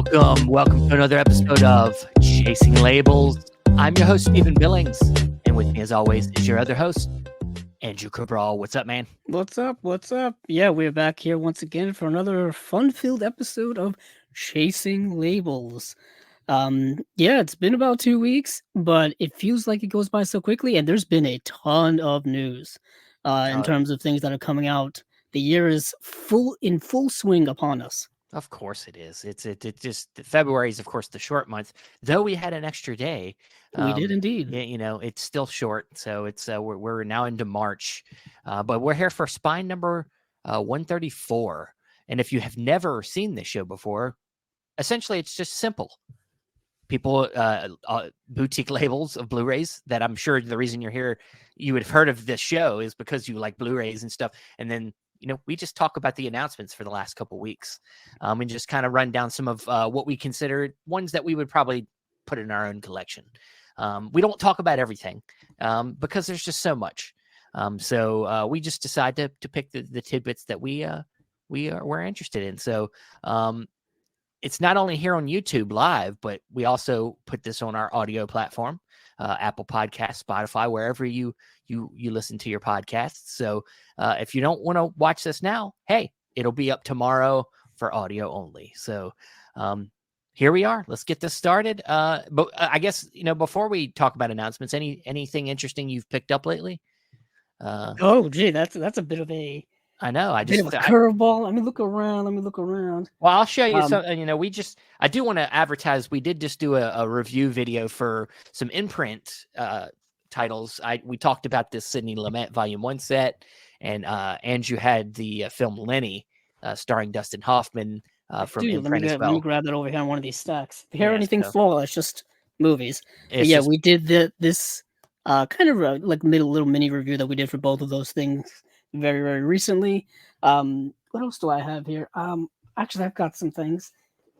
Welcome to another episode of Chasing Labels. I'm your host, Stephen Billings, and with me, as always, is your other host, Andrew Cabral. What's up, man? What's up? Yeah, we're back here once again for another fun-filled episode of Chasing Labels. It's been about 2 weeks, but it feels like it goes by so quickly, and there's been a ton of news in terms of things that are coming out. The year is in full swing upon us. Of course it is. It just February is, of course, the short month. Though we had an extra day, We did indeed. It's still short. So it's we're now into March, but we're here for spine number 134. And if you have never seen this show before, essentially it's just simple. People, boutique labels of Blu-rays that I'm sure the reason you're here, you would have heard of this show is because you like Blu-rays and stuff. And then we just talk about the announcements for the last couple of weeks, and just kind of run down some of what we consider ones that we would probably put in our own collection. We don't talk about everything because there's just so much. So we just decide to pick the tidbits that we're interested in. So it's not only here on YouTube live, but we also put this on our audio platform, Apple Podcasts, Spotify, wherever you listen to your podcasts. So if you don't want to watch this now, hey, it'll be up tomorrow for audio only. So here we are. Let's get this started. But I guess, before we talk about announcements, anything interesting you've picked up lately? That's a bit of a I know. bit of a curveball. Let me look around. Well, I'll show you something. I do want to advertise. We did just do a review video for some Imprint titles. We talked about this Sidney Lumet Volume 1 set, and Andrew had the film Lenny, starring Dustin Hoffman from Imprint as well. Let me grab that over here on one of these stacks. If you hear anything flawless, just movies. We did this kind of like little mini review that we did for both of those things very, very recently. What else do I have here? Actually, I've got some things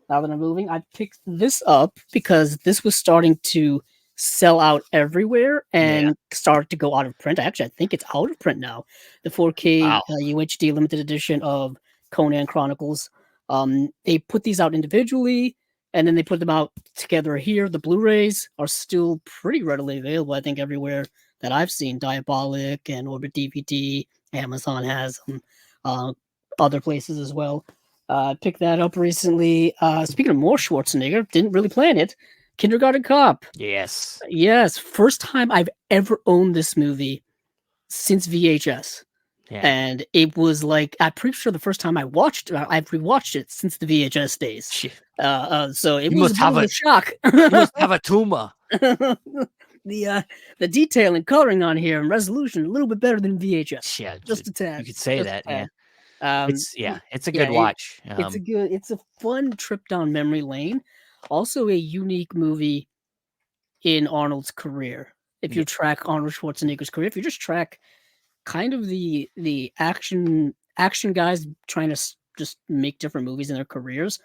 now that I'm moving. I picked this up because this was starting to sell out everywhere and start to go out of print. Actually, I think it's out of print now. The 4K UHD limited edition of Conan Chronicles. They put these out individually, and then they put them out together here. The Blu-rays are still pretty readily available, I think, everywhere that I've seen. Diabolic and Orbit DVD. Amazon has them, other places as well. Picked that up recently. Speaking of more Schwarzenegger, didn't really plan it. Kindergarten Cop. Yes. First time I've ever owned this movie since VHS. Yeah. And it was like, I'm pretty sure the first time I've rewatched it since the VHS days. So it was a shock. You must have a tumor. The detail and coloring on here and resolution a little bit better than VHS. Yeah, just a tad. You could say that. Yeah. It's a good watch. It's a fun trip down memory lane. Also a unique movie in Arnold's career. If you track Arnold Schwarzenegger's career, if you just track kind of the action guys trying to just make different movies in their careers,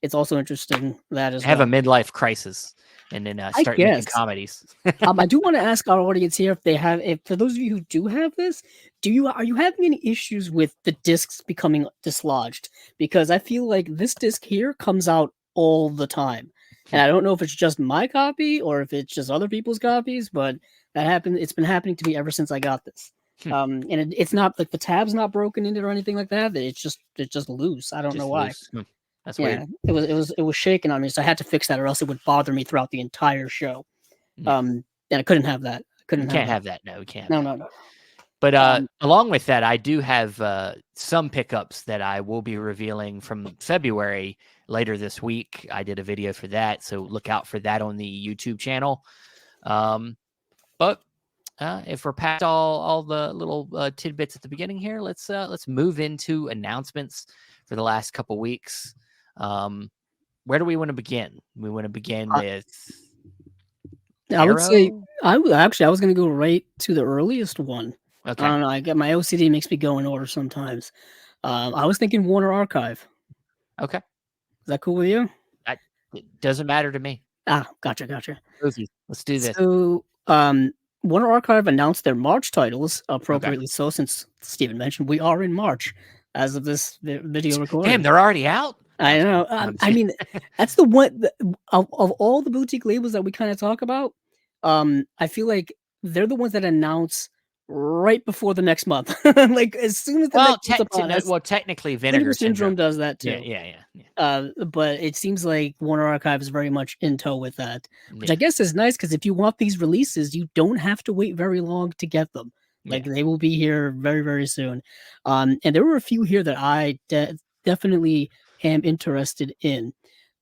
it's also interesting that have a midlife crisis and then start making comedies. I do want to ask our audience here if for those of you who do have this, are you having any issues with the discs becoming dislodged? Because I feel like this disc here comes out all the time, and I don't know if it's just my copy or if it's just other people's copies, but that happened. It's been happening to me ever since I got this. And it's not like the tab's not broken into or anything like that. It's just loose. I don't know why. That's weird. It was shaking on me, so I had to fix that, or else it would bother me throughout the entire show. And I couldn't have that. Can't have that. No, we can't. No. But along with that, I do have some pickups that I will be revealing from February later this week. I did a video for that, so look out for that on the YouTube channel. But if we're past all the little tidbits at the beginning here, let's move into announcements for the last couple weeks. Where do we want to begin? We want to begin with I would say I was going to go right to the earliest one. Okay. I don't know. I got my OCD makes me go in order sometimes. I was thinking Warner Archive. Okay. Is that cool with you? It doesn't matter to me. Gotcha. Let's do this. So, Warner Archive announced their March titles, appropriately so, since Stephen mentioned we are in March as of this video recording. Damn, they're already out? I know. I mean, that's the one of all the boutique labels that we kind of talk about. I feel like they're the ones that announce right before the next month. Like as soon as the next month's upon us. Well, technically, Vinegar Syndrome does that too. Yeah. But it seems like Warner Archive is very much in tow with that, which I guess is nice because if you want these releases, you don't have to wait very long to get them. Like they will be here very, very soon. And there were a few here that I definitely am interested in.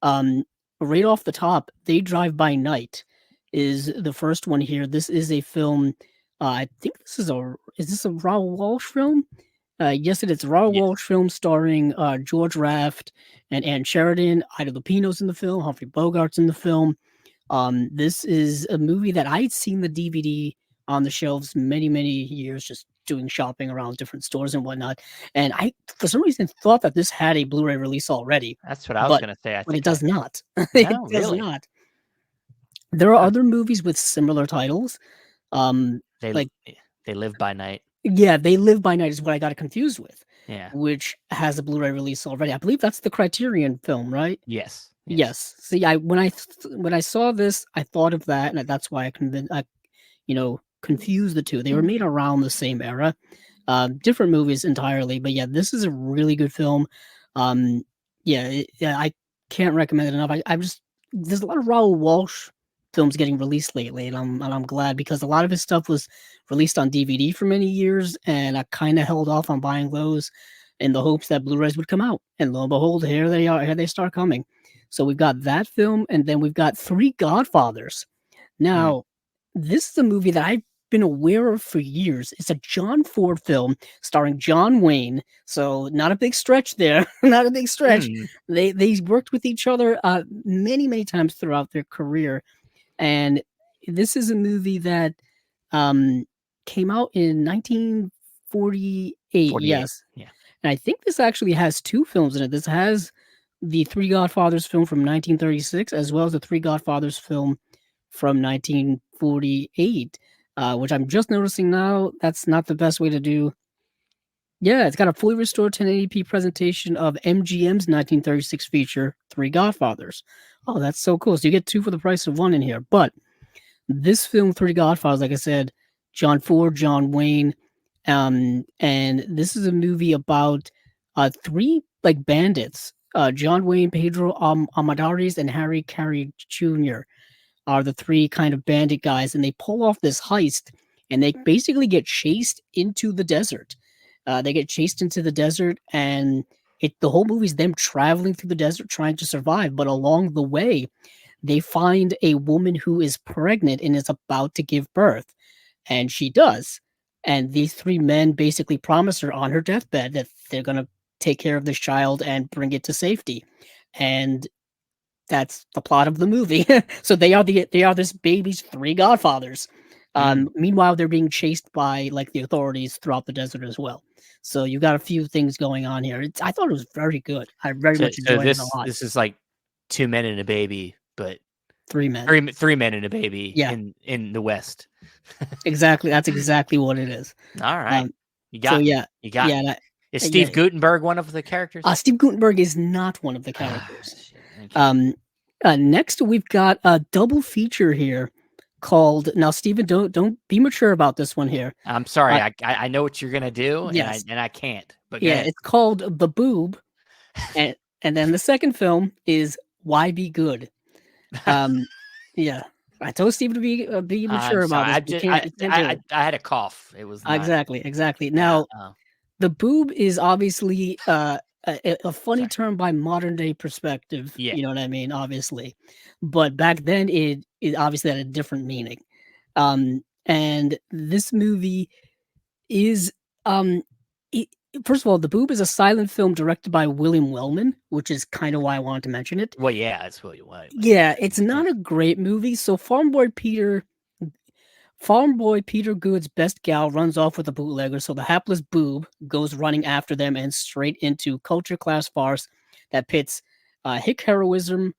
Right off the top, They Drive by Night is the first one here. This is a film. I think this is this a Raoul Walsh film? Yes, it is. Raoul Walsh film starring George Raft and Ann Sheridan. Ida Lupino's in the film. Humphrey Bogart's in the film. This is a movie that I'd seen the DVD on the shelves many, many years, just doing shopping around different stores and whatnot. And I, for some reason, thought that this had a Blu-ray release already. That's what I was going to say. But it does not. It does not. There are other movies with similar titles. They Live by Night. Yeah, They Live by Night is what I got confused with. Yeah. Which has a Blu-ray release already. I believe that's the Criterion film, right? Yes. See, when I saw this, I thought of that, and that's why I confused the two. They were made around the same era, different movies entirely. But yeah, this is a really good film. I can't recommend it enough. There's a lot of Raoul Walsh films getting released lately, and I'm glad because a lot of his stuff was released on DVD for many years, and I kind of held off on buying those in the hopes that Blu-rays would come out. And lo and behold, here they are. Here they start coming. So we've got that film, and then we've got Three Godfathers. Now, this is a movie that I've been aware of for years. It's a John Ford film starring John Wayne. So not a big stretch there. Not a big stretch. They worked with each other many, many times throughout their career. And this is a movie that came out in 1948. Yes. Yeah. And I think this actually has two films in it. This has the Three Godfathers film from 1936, as well as the Three Godfathers film from 1948, which I'm just noticing now. That's not the best way to do. Yeah, it's got a fully restored 1080p presentation of MGM's 1936 feature, Three Godfathers. Oh, that's so cool. So you get two for the price of one in here. But this film, Three Godfathers, like I said, John Ford, John Wayne, and this is a movie about three bandits. John Wayne, Pedro Armendáriz, and Harry Carey Jr. are the three kind of bandit guys, and they pull off this heist, and they basically get chased into the desert. And the whole movie is them traveling through the desert trying to survive. But along the way, they find a woman who is pregnant and is about to give birth, and she does. And these three men basically promise her on her deathbed that they're going to take care of this child and bring it to safety. And that's the plot of the movie. So they are this baby's three godfathers. Meanwhile, they're being chased by the authorities throughout the desert as well. So you got a few things going on here. I thought it was very good. I very much enjoyed it a lot. This is like two men and a baby, but three men. Three men and a baby in the West. Exactly. That's exactly what it is. All right. Is Steve Guttenberg one of the characters? Steve Guttenberg is not one of the characters. Next, we've got a double feature here called. Now, Steven, don't be mature about this one here. I'm sorry. I know what you're gonna do, and I can't. But it's called The Boob, and then the second film is Why Be Good. I told Steven to be mature about this. I had a cough. It was not... exactly. Now, The Boob is obviously a funny term by modern day perspective. Yeah. You know what I mean? Obviously. But back then it obviously had a different meaning. And this movie is first of all, The Boob is a silent film directed by William Wellman, which is kind of why I wanted to mention it. Well, yeah, it's William Wellman. Yeah, it's not a great movie. So Farm Boy Peter Good's best gal runs off with a bootlegger, so the hapless Boob goes running after them and straight into culture class farce that pits hick heroism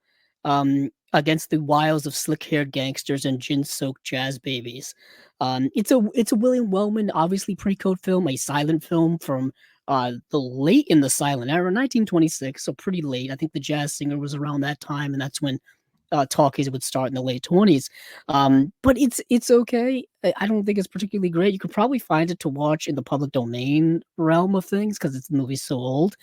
against the wiles of slick-haired gangsters and gin-soaked jazz babies. It's a William Wellman, obviously pre-code film, a silent film from the late in the silent era, 1926, so pretty late. I think the Jazz Singer was around that time, and that's when talkies would start in the late 20s. But it's okay. I don't think it's particularly great. You could probably find it to watch in the public domain realm of things because the movie's so old.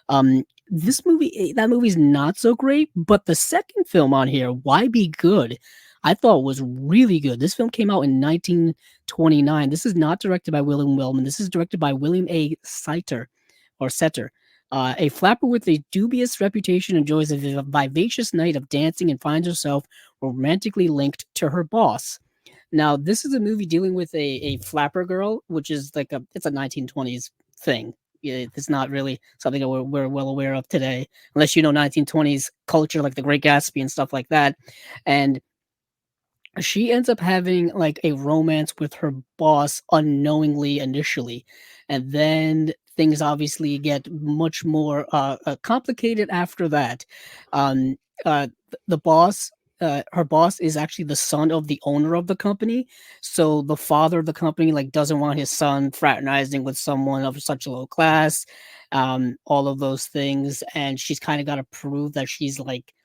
That movie's not so great, but the second film on here, Why Be Good, I thought was really good. This film came out in 1929. This is not directed by William Wellman. This is directed by William A. Setter. A flapper with a dubious reputation enjoys a vivacious night of dancing and finds herself romantically linked to her boss. Now, this is a movie dealing with a flapper girl, which is it's a 1920s thing. It's not really something that we're well aware of today, unless you know 1920s culture, like The Great Gatsby and stuff like that. And she ends up having like a romance with her boss unknowingly initially, and then things obviously get much more complicated after that. Um, the boss, her boss, is actually the son of the owner of the company, so the father of the company like doesn't want his son fraternizing with someone of such a low class, all of those things, and she's kind of got to prove that she's like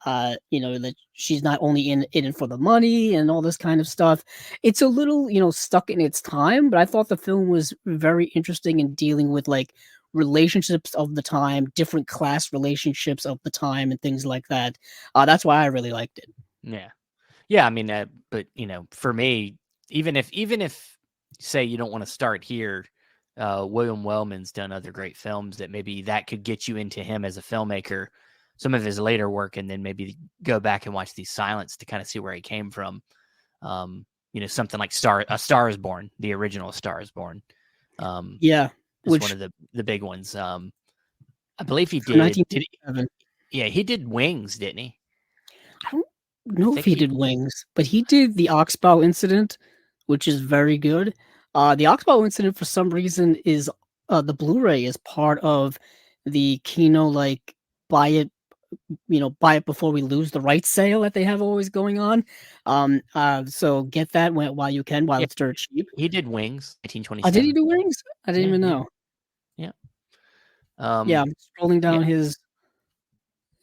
that she's not only in it for the money and all this kind of stuff. It's a little, stuck in its time, but I thought the film was very interesting in dealing with like relationships of the time, different class relationships of the time, and things like that. That's why I really liked it. Yeah. I mean, but for me, even if say you don't want to start here, William Wellman's done other great films that maybe that could get you into him as a filmmaker. Some of his later work, and then maybe go back and watch these silents to kind of see where he came from. Something like A Star Is Born, the original Star Is Born. Which one of the big ones. I believe he did. He did Wings, didn't he? I don't know if he did Wings, but he did the Oxbow Incident, which is very good. The Oxbow Incident, for some reason, is the Blu-ray is part of the Kino like buy it before we lose the rights sale that they have always going on. So get that while you can, while it's dirt cheap. He did Wings, 1927. Oh, did he do Wings? I didn't even know. Yeah. I'm scrolling down his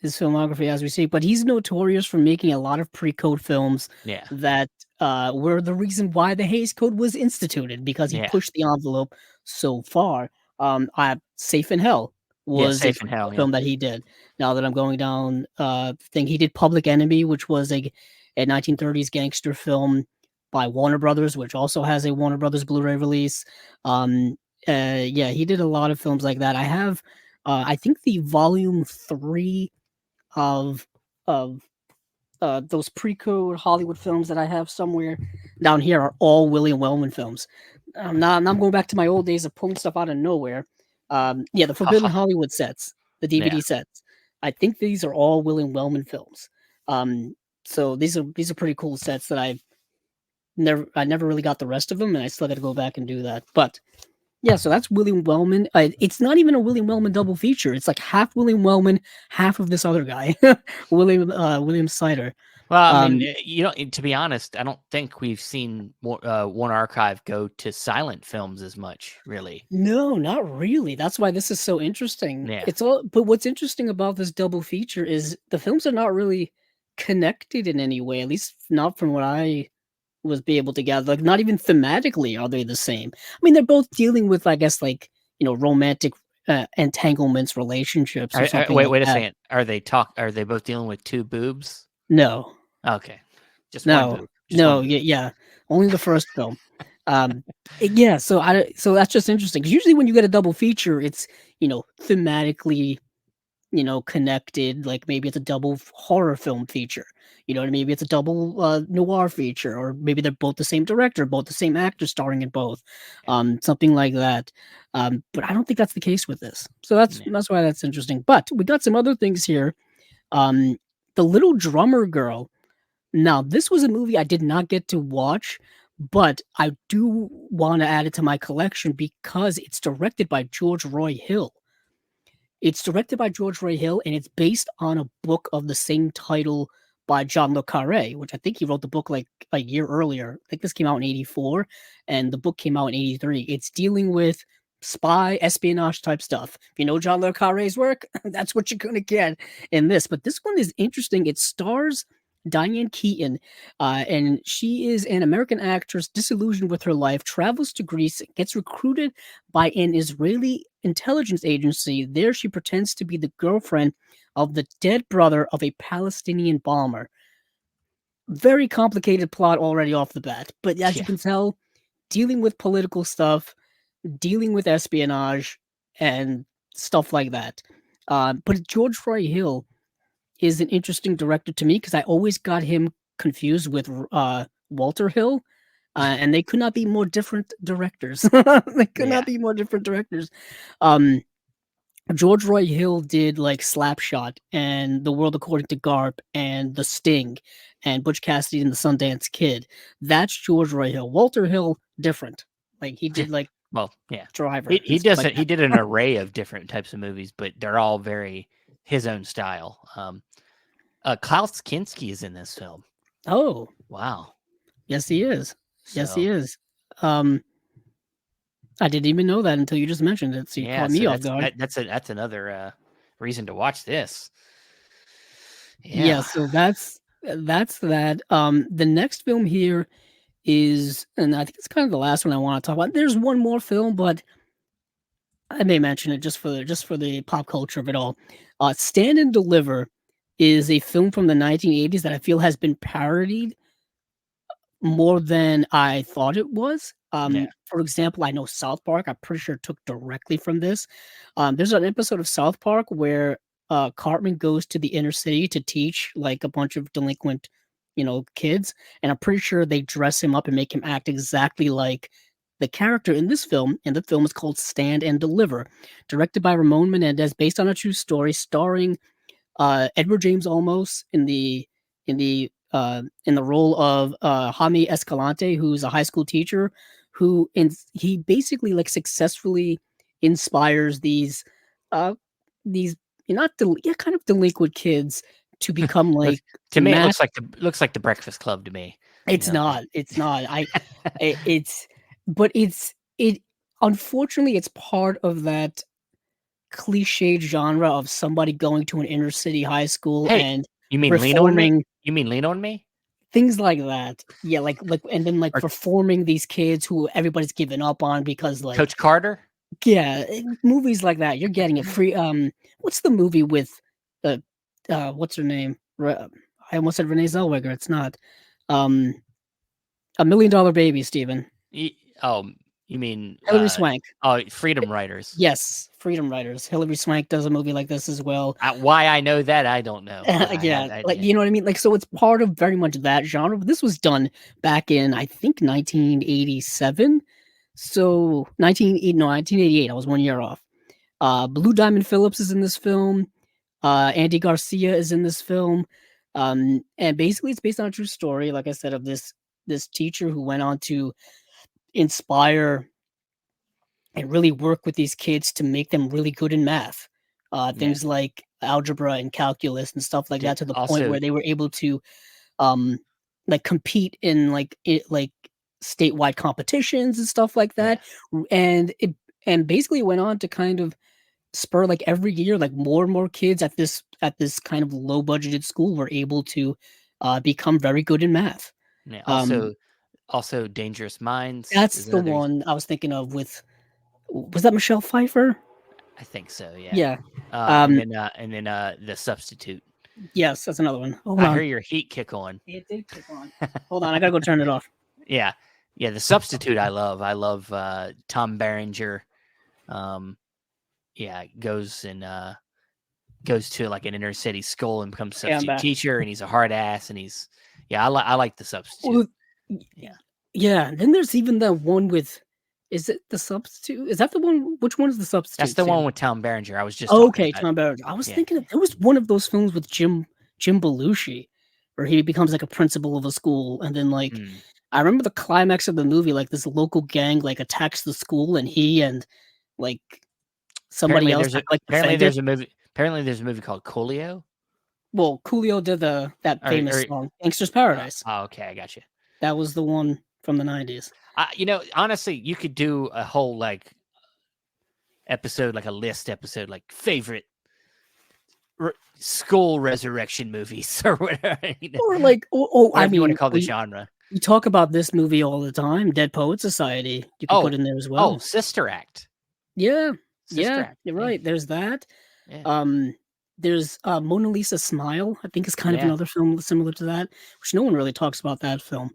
filmography as we see, but he's notorious for making a lot of pre-code films that were the reason why the Hays Code was instituted, because he pushed the envelope so far. Safe in Hell was a film that he did. Now that I'm going down thing, he did Public Enemy, which was a 1930s gangster film by Warner Brothers, which also has a Warner Brothers Blu-ray release. He did a lot of films like that. I have I think the volume 3 of those pre-code Hollywood films that I have somewhere down here are all William Wellman films. I'm going back to my old days of pulling stuff out of nowhere. The Forbidden Hollywood sets, the DVD sets. I think these are all William Wellman films. So these are pretty cool sets that I never really got the rest of them, and I still got to go back and do that. But yeah, so that's William Wellman. It's not even a William Wellman double feature. It's like half William Wellman, half of this other guy, William Sider. Well, I mean, to be honest, I don't think we've seen One Archive go to silent films as much, really. No, not really. That's why this is so interesting. Yeah. But what's interesting about this double feature is the films are not really connected in any way, at least not from what I was able to gather. Like, not even thematically are they the same. I mean, they're both dealing with, I guess, like, romantic entanglements, relationships. Or something wait a second. Are they both dealing with two boobs? No. Okay. Just no. one boob. Yeah. Only the first film. So that's just interesting, because usually when you get a double feature, it's thematically connected. Like maybe it's a double horror film feature, maybe it's a double noir feature, or maybe they're both the same director, both the same actor starring in both, something like that. But I don't think that's the case with this, so that's why that's interesting. But we got some other things here. The Little Drummer Girl. Now, this was a movie I did not get to watch, but I do want to add it to my collection because it's directed by George Roy Hill. It's directed by George Roy Hill, and it's based on a book of the same title by John le Carré, which I think he wrote the book like a year earlier. I think this came out in 1984, and the book came out in 1983. It's dealing with spy, espionage type stuff. If you know John Le Carre's work, that's what you're gonna get in this. But this one is interesting. It stars Diane Keaton, and she is an American actress disillusioned with her life, travels to Greece, gets recruited by an Israeli intelligence agency. There, she pretends to be the girlfriend of the dead brother of a Palestinian bomber. Very complicated plot already off the bat, but as you can tell, dealing with political stuff, dealing with espionage, and stuff like that. But George Roy Hill is an interesting director to me because I always got him confused with Walter Hill, and they could not be more different directors. They could not be more different directors. George Roy Hill did like Slapshot and The World According to Garp and The Sting and Butch Cassidy and the Sundance Kid. That's George Roy Hill. Walter Hill, different. Like he did like Driver. He does like he did an array of different types of movies, but they're all very his own style. Klaus Kinski is in this film. Oh wow! Yes, he is. Yes, he is. I didn't even know that until you just mentioned it. So you caught me off guard. That's another reason to watch this. Yeah. So that's that. The next film here is, and I think it's kind of the last one I want to talk about. There's one more film, but I may mention it just for the pop culture of it all. Stand and Deliver is a film from the 1980s that I feel has been parodied more than I thought it was. For example, I know South Park, I'm pretty sure took directly from this. There's an episode of South Park where Cartman goes to the inner city to teach like a bunch of delinquent, kids, and I'm pretty sure they dress him up and make him act exactly like the character in this film, and the film is called Stand and Deliver, directed by Ramon Menendez, based on a true story, starring Edward James Olmos in the role of Jaime Escalante, who's a high school teacher, he basically like successfully inspires these kind of delinquent kids to become like to me it looks like the Breakfast Club to me. It's not. It unfortunately it's part of that cliched genre of somebody going to an inner city high school and you mean Lean on Me? You mean Lean on Me? Things like that. Yeah, like and then performing these kids who everybody's given up on because like Coach Carter? Yeah, movies like that. You're getting it free. What's the movie with what's her name? I almost said Renee Zellweger. It's not. $1 Million Baby, Steven. You mean Hilary Swank? Oh, Freedom Writers. Yes, Freedom Writers. Hilary Swank does a movie like this as well. Why I know that, I don't know. You know what I mean? Like, so it's part of very much that genre. But this was done back in, I think, 1987. So 1988. I was 1 year off. Blue Diamond Phillips is in this film. Andy Garcia is in this film. And basically, it's based on a true story, like I said, of this teacher who went on to inspire and really work with these kids to make them really good in math. Things like algebra and calculus and stuff like that, to the point where they were able to compete in like statewide competitions and stuff like that. And basically went on to kind of spur like every year, like more and more kids at this kind of low budgeted school were able to become very good in math. Yeah. Also Dangerous Minds. That's the one I was thinking of was that Michelle Pfeiffer? I think so. Yeah. Yeah. And then The Substitute. Yes, that's another one. I hear your heat kick on. It did kick on. Hold on, I gotta go turn it off. Yeah. The Substitute. I love Tom Berenger. Goes to like an inner city school and becomes a substitute teacher, and he's a hard ass, and I like The Substitute. Yeah. Then there's even that one with, is it The Substitute? Is that the one? Which one is The Substitute? That's the one with Tom Berenger. I was just Tom Berenger. I was thinking there was one of those films with Jim Belushi where he becomes like a principal of a school, and then like I remember the climax of the movie, like this local gang like attacks the school, and he and like somebody else apparently there's a movie called Coolio. Well, Coolio did that famous song Gangster's Paradise. Oh, okay, I got you. That was the one from the 90s. Honestly, you could do a whole like episode, like a list episode, like favorite school resurrection movies or whatever. Or like, Whatever you want to call the genre. We talk about this movie all the time, Dead Poet Society. You can put in there as well. Sister Act. Yeah, Act. You're right. There's that. Yeah. There's Mona Lisa Smile. I think is kind of another film similar to that, which no one really talks about that film.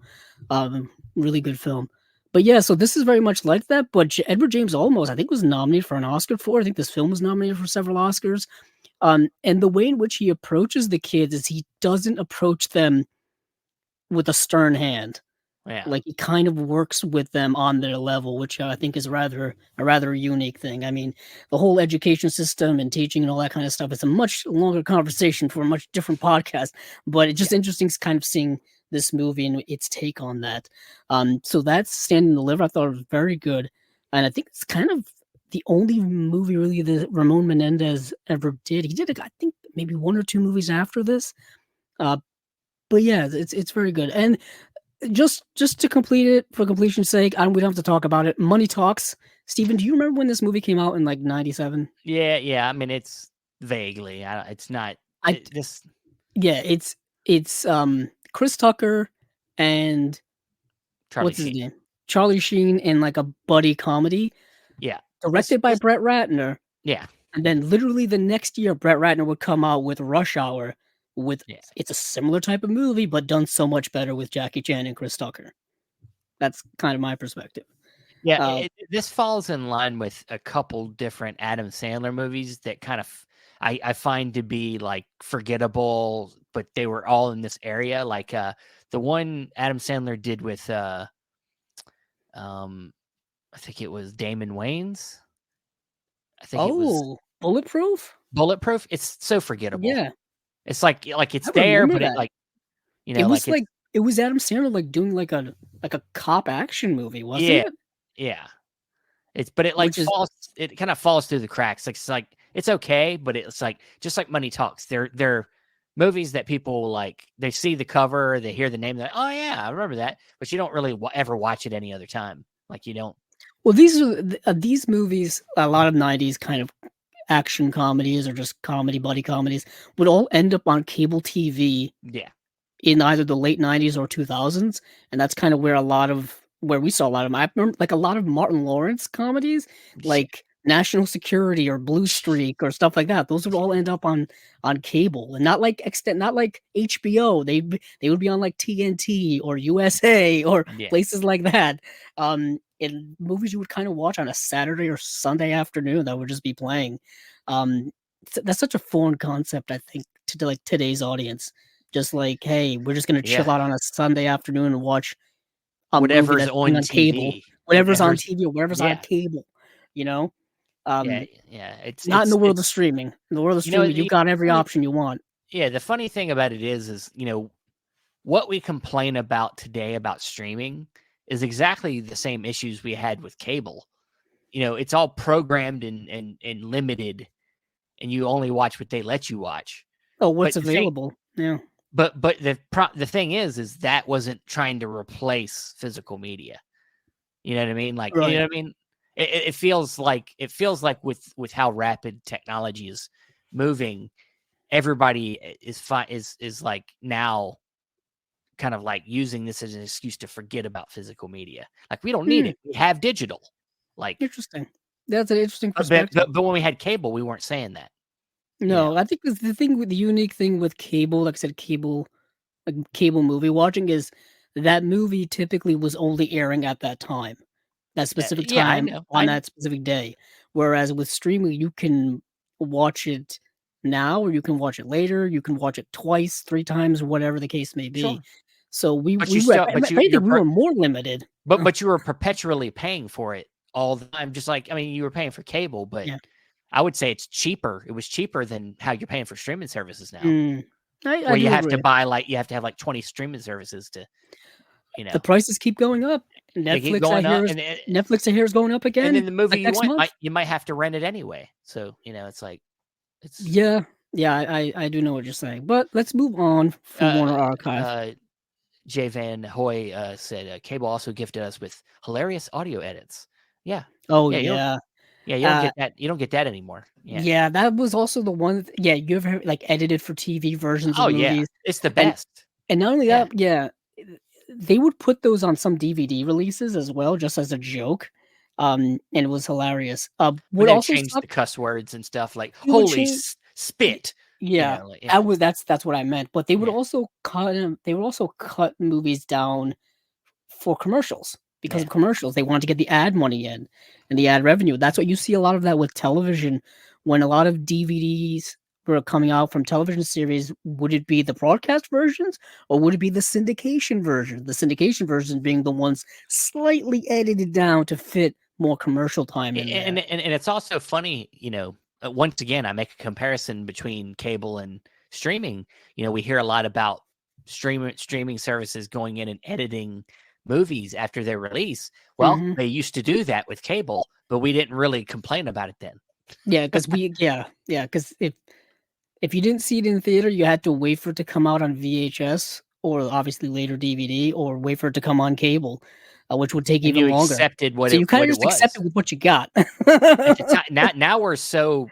Really good film. But yeah, so this is very much like that. But Edward James Olmos, I think, was nominated for an Oscar for it. I think this film was nominated for several Oscars. And the way in which he approaches the kids is he doesn't approach them with a stern hand. Yeah. Like he kind of works with them on their level, which I think is a rather unique thing. I mean, the whole education system and teaching and all that kind of stuff is a much longer conversation for a much different podcast, but it's just interesting kind of seeing this movie and its take on that. So that's Stand and Deliver. I thought it was very good. And I think it's kind of the only movie really that Ramon Menendez ever did. He did, I think, maybe one or two movies after this. But yeah, it's very good. And just to complete it for completion's sake, we don't have to talk about it. Money Talks. Steven, do you remember when this movie came out in like 97? Yeah. I mean, it's vaguely. It's not. It's Chris Tucker and what's his name? Charlie Sheen in like a buddy comedy. Yeah. Directed by Brett Ratner. Yeah. And then literally the next year, Brett Ratner would come out with Rush Hour. It's a similar type of movie, but done so much better with Jackie Chan and Chris Tucker. That's kind of my perspective. Yeah, this falls in line with a couple different Adam Sandler movies that kind of I find to be like forgettable, but they were all in this area. Like the one Adam Sandler did with I think it was Damon Wayans. I think it was Bulletproof. Bulletproof. It's so forgettable. Yeah. It's like it's there, but it like it was like it was Adam Sandler like doing like a cop action movie, wasn't it? Yeah. It kind of falls through the cracks. It's okay, but it's like just like Money Talks. They're movies that people like. They see the cover, they hear the name, they're like, oh yeah, I remember that, but you don't really ever watch it any other time. Like you don't. Well, these movies, a lot of 90s kind of action comedies or just buddy comedies would all end up on cable TV. Yeah. In either the late 90s or 2000s, and that's kind of where we saw a lot of them. I remember like a lot of Martin Lawrence comedies, like National Security or Blue Streak or stuff like that. Those would all end up on cable, and not like HBO. They would be on like TNT or USA or places like that. In movies you would kind of watch on a Saturday or Sunday afternoon that would just be playing. That's such a foreign concept, I think, to like today's audience. Just like, hey, we're just gonna chill out on a Sunday afternoon and watch whatever's on cable, whatever's on TV or whatever's on cable. You know, It's not in the world of streaming. In the world of streaming, you got every option you want. Yeah, the funny thing about it is what we complain about today about streaming is exactly the same issues we had with cable. It's all programmed and limited, and you only watch what they let you watch. Oh, what's available? Yeah. But the thing is that wasn't trying to replace physical media. You know what I mean? Like, right. You know what I mean? It feels like with how rapid technology is moving, everybody is like now kind of like using this as an excuse to forget about physical media. Like we don't need it. We have digital. Like interesting. That's an interesting perspective. But when we had cable, we weren't saying that. No, I think the unique thing with cable, like I said, cable movie watching is that movie typically was only airing at that time, that specific time on that specific day. Whereas with streaming, you can watch it now or you can watch it later. You can watch it twice, 3 times, or whatever the case may be. Sure. So we were more limited. But you were perpetually paying for it all the time. Just like, I mean, you were paying for cable, but I would say it's cheaper. It was cheaper than how you're paying for streaming services now. Where you have to buy you have to have like 20 streaming services to, The prices keep going up. Netflix I hear is going up again. And then the movie you might have to rent it anyway. So, it's like, Yeah, I do know what you're saying. But let's move on from Warner Archive. Jay Van Hoy said, cable also gifted us with hilarious audio edits. Yeah. Oh, yeah. Yeah, you don't get that. You don't get that anymore. Yeah, that was also the one. Yeah, you ever like edited for TV versions of Oh yeah, movies, it's the and best. not only that, they would put those on some DVD releases as well, just as a joke, and it was hilarious. When Would they also change suck. the cuss words and stuff like It would "holy change. spit," Yeah, like, that's what I meant. But they would yeah, also cut 'em they would also cut movies down for commercials because yeah. of commercials. They wanted to get the ad money in and the ad revenue. That's what you see a lot of that with television when a lot of DVDs were coming out from television series. Would it be the broadcast versions or would it be the syndication version? The syndication version being the ones slightly edited down to fit more commercial time in there. And it's also funny, once again, I make a comparison between cable and streaming. We hear a lot about streaming services going in and editing movies after their release. Well, Mhm. they used to do that with cable, but we didn't really complain about it then. Yeah, because if you didn't see it in the theater, you had to wait for it to come out on VHS or obviously later DVD or wait for it to come on cable, which would take And even you longer. accepted what So you it kinda what it just accept was it with what you got. at the time. Now we're so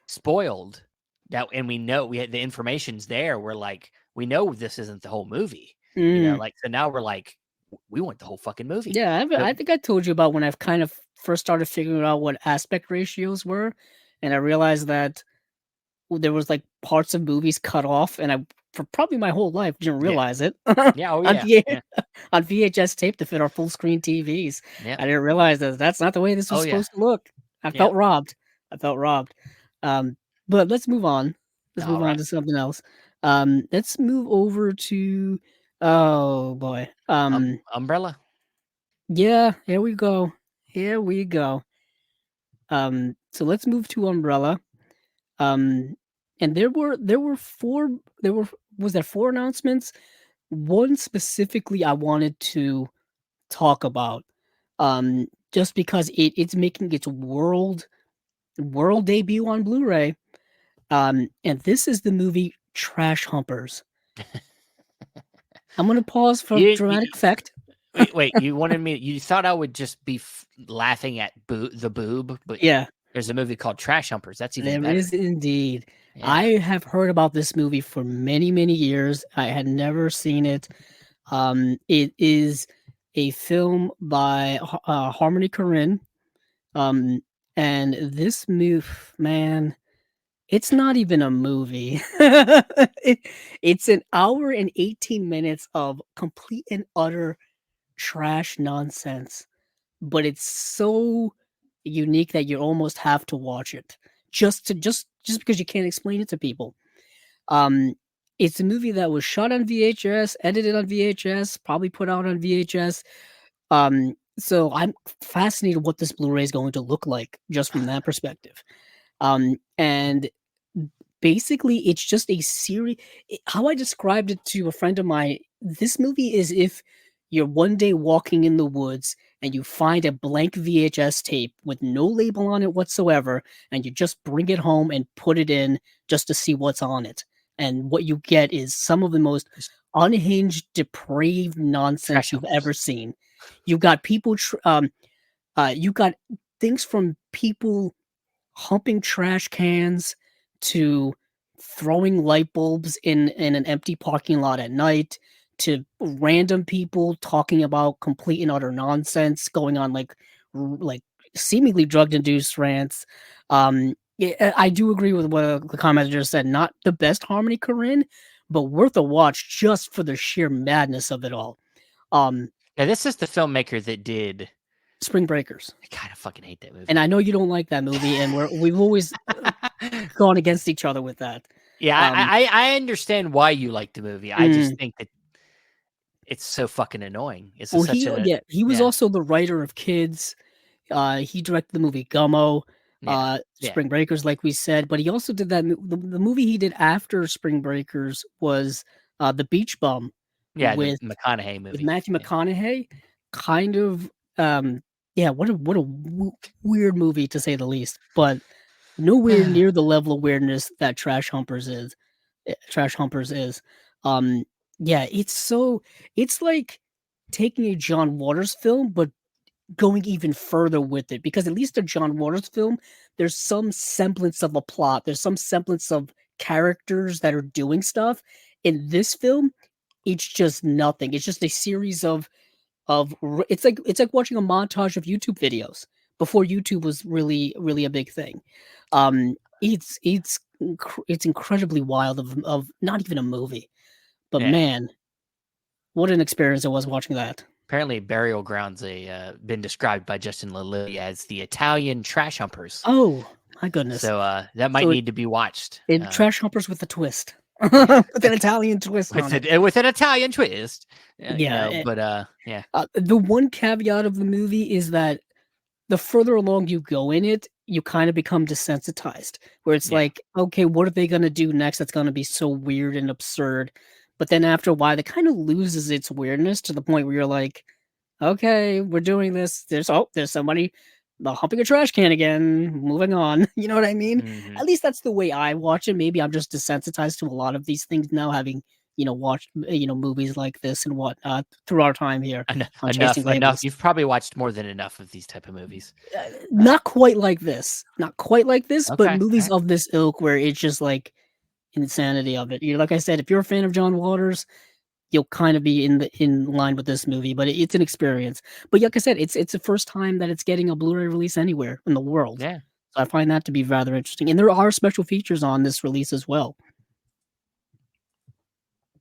spoiled that, and we know we had the information's there. We're like, we know this isn't the whole movie. Mm. Like, so now we're like, we want the whole fucking movie. Yeah, So, I think I told you about when I've kind of first started figuring out what aspect ratios were, and I realized that there was, like, parts of movies cut off, and I for probably my whole life didn't yeah, realize it yeah, oh on yeah, VH yeah, on VHS tape to fit our full screen TVs. yeah, I didn't realize that that's not the way this was oh yeah, supposed to look. I yeah. felt robbed. I felt robbed. But let's move on. Let's All move on right, to something else. Let's move over to oh boy. Umbrella. Yeah, here we go. Here we go. So let's move to Umbrella. Um, and there were 4 there were was there 4 announcements? One specifically I wanted to talk about, just because it's making its world debut on Blu-ray, and this is the movie Trash Humpers. I'm gonna pause for You didn't. dramatic effect. Wait. You wanted me. You thought I would just be laughing at the boob, but Yeah, there's a movie called Trash Humpers. That's even there better. is indeed. Yeah. I have heard about this movie for many, many years. I had never seen it. It is a film by Harmony Korine. Um, and this move, man, it's not even a movie. It's an hour and 18 minutes of complete and utter trash nonsense, but it's so unique that you almost have to watch it just because you can't explain it to people. Um, it's a movie that was shot on VHS, edited on VHS, probably put out on VHS. So I'm fascinated what this Blu-ray is going to look like just from that perspective. And basically, it's just a series. How I described it to a friend of mine, this movie is if you're one day walking in the woods and you find a blank VHS tape with no label on it whatsoever, and you just bring it home and put it in just to see what's on it. And what you get is some of the most Just unhinged, depraved Trash nonsense you've Humpers. ever seen. You've got people, you got things from people humping trash cans to throwing light bulbs in an empty parking lot at night to random people talking about complete and utter nonsense going on like seemingly drug induced rants. I do agree with what the commenter just said. Not the best Harmony Korine, but worth a watch just for the sheer madness of it all. Um, Now, this is the filmmaker that did. Spring Breakers. I kind of fucking hate that And movie. I know you don't like that movie, and we've always gone against each other with that. Yeah, Um, I understand why you like the movie. I mm, just think that it's so fucking annoying. It's well, such an he was yeah, also the writer of Kids. He directed the movie Gummo, yeah, yeah, Spring Breakers, like we said, but he also did the movie he did after Spring Breakers was The Beach Bum yeah. The with McConaughey with movie. Matthew Yeah. McConaughey. Kind of, yeah. What a weird movie to say the least, but nowhere near the level of weirdness that Trash Humpers is. Trash Humpers is. Um, yeah, it's like taking a John Waters film, but going even further with it, because at least a John Waters film, there's some semblance of a plot. There's some semblance of characters that are doing stuff. In this film, it's just nothing. It's just a series of it's like watching a montage of YouTube videos before YouTube was really a big thing. It's incredibly wild of not even a movie, but Yeah. man, what an experience it was watching that. Apparently, Burial Grounds been described by Justin Lilly as the Italian Trash Humpers. Oh my goodness! So that might need to be watched. Trash Humpers with a twist, with an Italian twist on it. With an Italian twist. Yeah, you know, but yeah. The one caveat of the movie is that the further along you go in it, you kind of become desensitized, where it's like, okay, what are they going to do next that's going to be so weird and absurd? But then after a while, it kind of loses its weirdness to the point where you're like, okay, we're doing this. There's somebody humping a trash can again. Moving on. You know what I mean? Mm-hmm. At least that's the way I watch it. Maybe I'm just desensitized to a lot of these things now, having watched movies like this and whatnot through our time here. Enough. You've probably watched more than enough of these type of movies. Not quite like this. Not quite like this, Okay. but movies of this ilk where it's just like insanity of it. Like I said, if you're a fan of John Waters, you'll kind of be in line with this movie, but it's an experience. But like I said, it's the first time that it's getting a Blu-ray release anywhere in the world. Yeah. So I find that to be rather interesting. And there are special features on this release as well.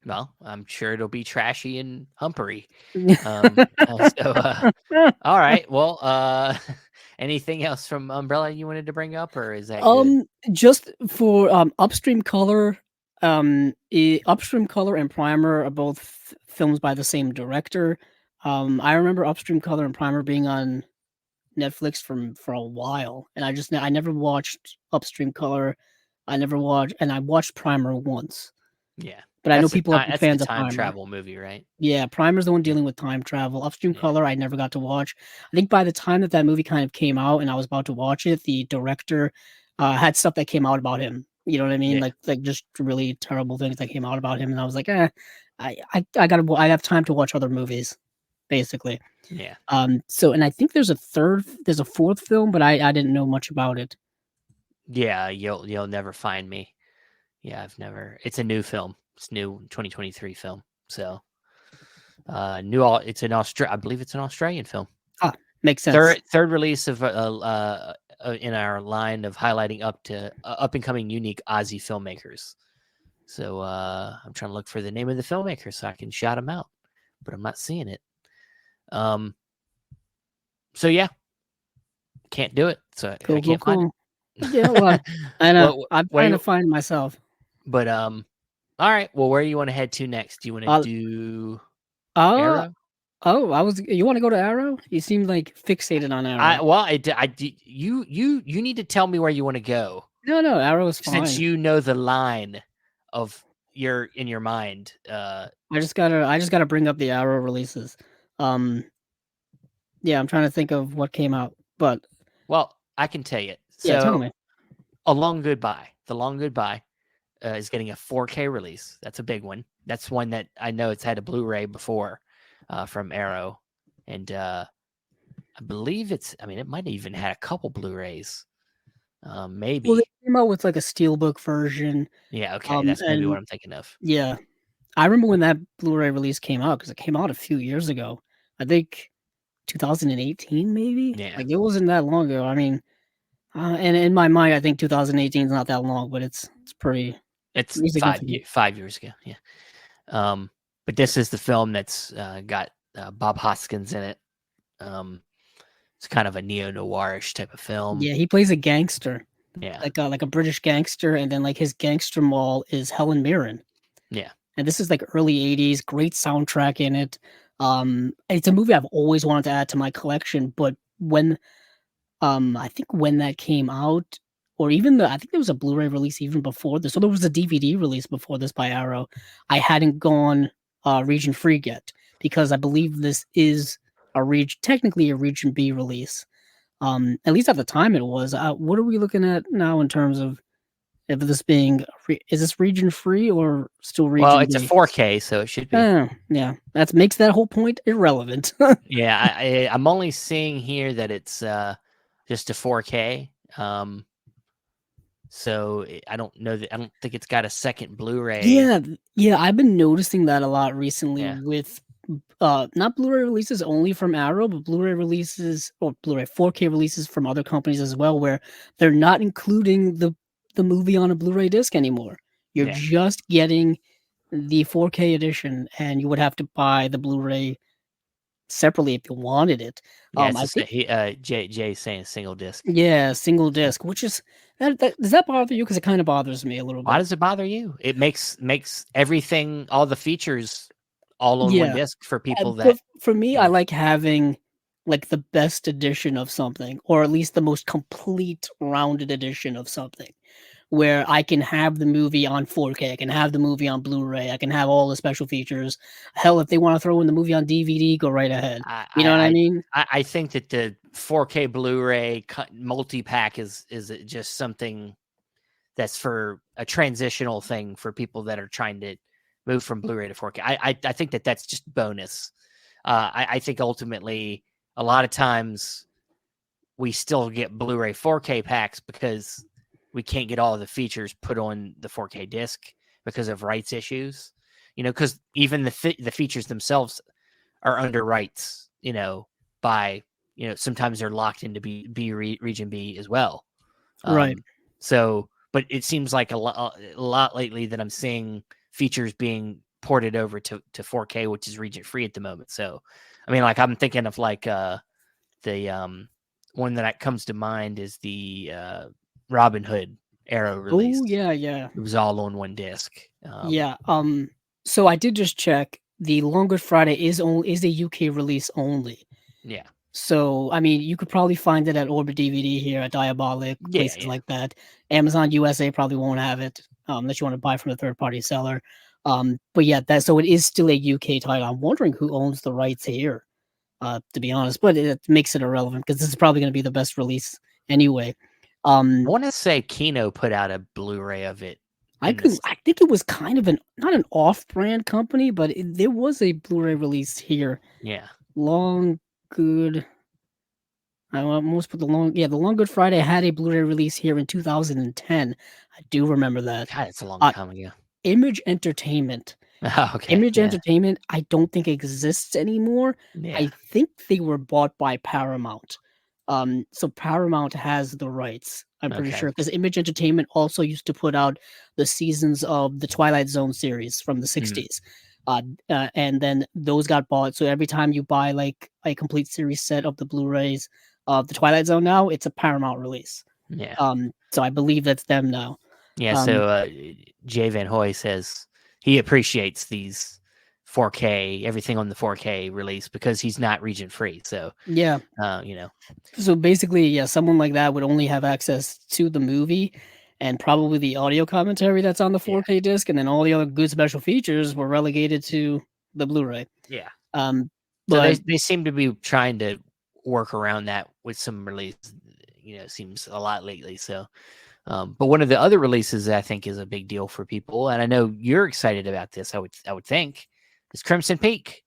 Well, I'm sure it'll be trashy and humpery. All right. Well, anything else from Umbrella you wanted to bring up, or is that good? Just for Upstream Color, Upstream Color and Primer are both films by the same director. I remember Upstream Color and Primer being on Netflix for a while, and I never watched Upstream Color. I watched Primer once. Yeah. But I know people are fans of time Primer. travel movie, right? Yeah, Primer's the one dealing with time travel. Upstream Color, I never got to watch. I think by the time that movie kind of came out and I was about to watch it, the director had stuff that came out about him. You know what I mean? Yeah. Like just really terrible things that came out about him, and I was like, I have time to watch other movies, basically. Yeah. So, and I think there's a fourth film, but I didn't know much about it. Yeah, you'll never find me. Yeah, it's a new film. It's new 2023 film. So I believe it's an Australian film. Ah, makes sense. Third release of in our line of highlighting up and coming unique Aussie filmmakers. So I'm trying to look for the name of the filmmaker so I can shout him out, but I'm not seeing it. So yeah, can't do it. So cool, I can't find it. Yeah, well, I know. I'm trying to find myself. But all right. Well, where do you want to head to next? Do you want to do Arrow? Oh, you want to go to Arrow? You seem like fixated on Arrow. You need to tell me where you want to go. No, Arrow is fine. Since you know the line of in your mind. I just gotta bring up the Arrow releases. Yeah, I'm trying to think of what came out, but I can tell you. So, yeah, tell me. The Long Goodbye is getting a 4K release. That's a big one. That's one that I know it's had a Blu-ray before from Arrow, and I believe it might have even had a couple Blu-rays. Maybe. Well, they came out with like a steelbook version. Yeah, okay, that's maybe what I'm thinking of. Yeah, I remember when that Blu-ray release came out because it came out a few years ago. I think 2018, maybe. Yeah, like it wasn't that long ago. I mean, and in my mind, I think 2018 is not that long, but it's pretty. It's 5 years ago. Yeah. But this is the film that's got Bob Hoskins in it. It's kind of a neo-noirish type of film. Yeah, he plays a gangster. Yeah, like a British gangster, and then like his gangster mall is Helen Mirren. Yeah, and this is like early '80s. Great soundtrack in it. It's a movie I've always wanted to add to my collection, but when I think when that came out, or even I think there was a Blu-ray release even before this, so there was a DVD release before this by Arrow. I hadn't gone region free yet because I believe this is technically a region B release. At least at the time it was. What are we looking at now in terms of If this being, is this region free or still region Well, it's a B? 4K, so it should be. Yeah, that makes that whole point irrelevant. Yeah, I'm only seeing here that it's just a 4K. So I don't know that I don't think it's got a second Blu-ray. Yeah, I've been noticing that a lot recently Yeah, with not Blu-ray releases only from Arrow, but Blu-ray releases or Blu-ray 4K releases from other companies as well, where they're not including the movie on a Blu-ray disc anymore. You're yeah. just getting the 4K edition, and you would have to buy the Blu-ray separately if you wanted it. Yeah, it's I just think Jay saying single disc. yeah, single Yeah. disc, which is that does that bother you? Because it kind of bothers me a little Why bit. does it bother you? It makes everything, all the features, all on one Yeah. disc for people But that for me, you I know. like having, like, the best edition of something, or at least the most complete rounded edition of something, where I can have the movie on 4K, I can have the movie on Blu-ray, I can have all the special features. Hell, if they wanna throw in the movie on DVD, go right ahead. I You know what I I mean? I think that the 4K Blu-ray multi-pack is just something that's for a transitional thing for people that are trying to move from Blu-ray to 4K. I think that that's just bonus. I think ultimately a lot of times we still get Blu-ray 4K packs because we can't get all of the features put on the 4K disc because of rights issues. Because even the features themselves are under rights. By sometimes they're locked into region B as well. Right. So, but it seems like a lot lately that I'm seeing features being ported over to 4K, which is region free at the moment. So, I mean, like I'm thinking of like the one that comes to mind is the Robin Hood Arrow release. Oh, yeah. It was all on one disc. Yeah, so I did just check, the Long Good Friday is a UK release only. Yeah. So, I mean, you could probably find it at Orbit DVD here, at Diabolic, Yeah. places like that. Amazon USA probably won't have it, unless you wanna buy from a third-party seller. But yeah, so it is still a UK title. I'm wondering who owns the rights here, to be honest, but it makes it irrelevant because this is probably gonna be the best release anyway. I Um, want to say Kino put out a Blu-ray of it in this. I think it was kind of not an off-brand company, but there was a Blu-ray release here. Yeah. Long Good I almost put the Long Good Friday had a Blu-ray release here in 2010. I do remember that. God, it's a long Uh, time ago. Image Entertainment. Okay. Image Yeah. Entertainment, I don't think exists anymore. Yeah. I think they were bought by Paramount. So Paramount has the rights, I'm pretty Okay. sure, because Image Entertainment also used to put out the seasons of the Twilight Zone series from the Mm, '60s. And then those got bought, so every time you buy, like, a complete series set of the Blu-rays of the Twilight Zone now, it's a Paramount release. yeah. So I believe that's them now. Yeah. Um, So Jay Van Hoy says he appreciates these 4K, everything on the 4K release because he's not region free. So, yeah. you know, So basically, yeah, someone like that would only have access to the movie and probably the audio commentary that's on the yeah. 4K disc, and then all the other good special features were relegated to the Blu-ray. Yeah. Um, So but they seem to be trying to work around that with some release. It seems a lot lately. So, but one of the other releases that I think is a big deal for people, and I know you're excited about this. I would think is Crimson Peak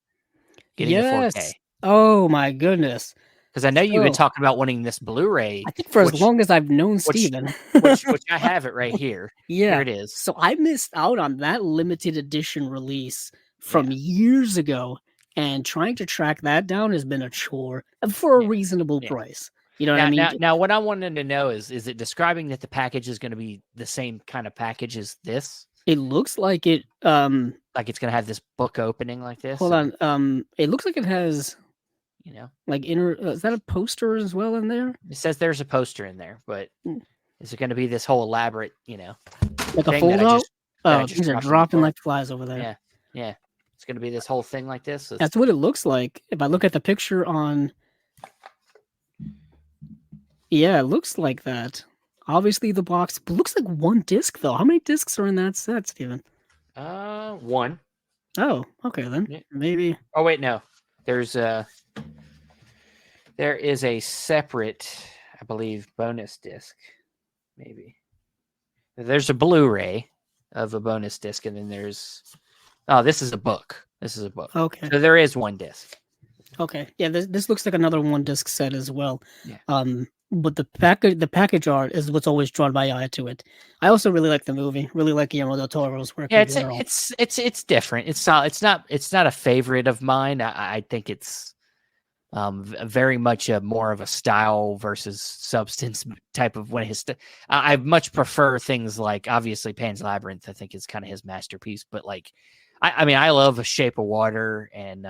getting a yes, 4K oh my goodness. because I know you've been So talking about wanting this Blu-ray, I think for as which long as I've known which Steven. which I have it right here. Here Yeah. it is. So I missed out on that limited edition release Yeah, from years ago, and trying to track that down has been a chore for a yeah, reasonable yeah. price. You know what I mean? Now, what I wanted to know is it describing that the package is going to be the same kind of package as this? It looks like it, Like it's going to have this book opening like this, hold or on, it looks like it has, you know, like, is that a poster as well in there? it says there's a poster in there, but Mm, is it going to be this whole elaborate, like a thing that fold-out? I Oh, just things are dropped on the dropping floor? like flies over there. Yeah, yeah. It's going to be this whole thing like this. That's what it looks like. If I look at the picture on, yeah, it looks like that. Obviously, the box looks like one disc, though. How many discs are in that set, Steven? One. Oh, okay then. Yeah. Maybe. Oh wait, no. There's there is a separate, I believe, bonus disc. Maybe There's a Blu-ray of a bonus disc, and then there's this is a book. This is a book. Okay. So there is one disc. Okay. Yeah, this looks like another one disc set as well. Yeah. But the package art is what's always drawn my eye to it. I also really like the movie. Really like Guillermo del Toro's work. Yeah, it's different. It's not a favorite of mine. I think it's very much more of a style versus substance type of when I much prefer things like obviously Pan's Labyrinth. I think is kind of his masterpiece, but like I mean I love A Shape of Water and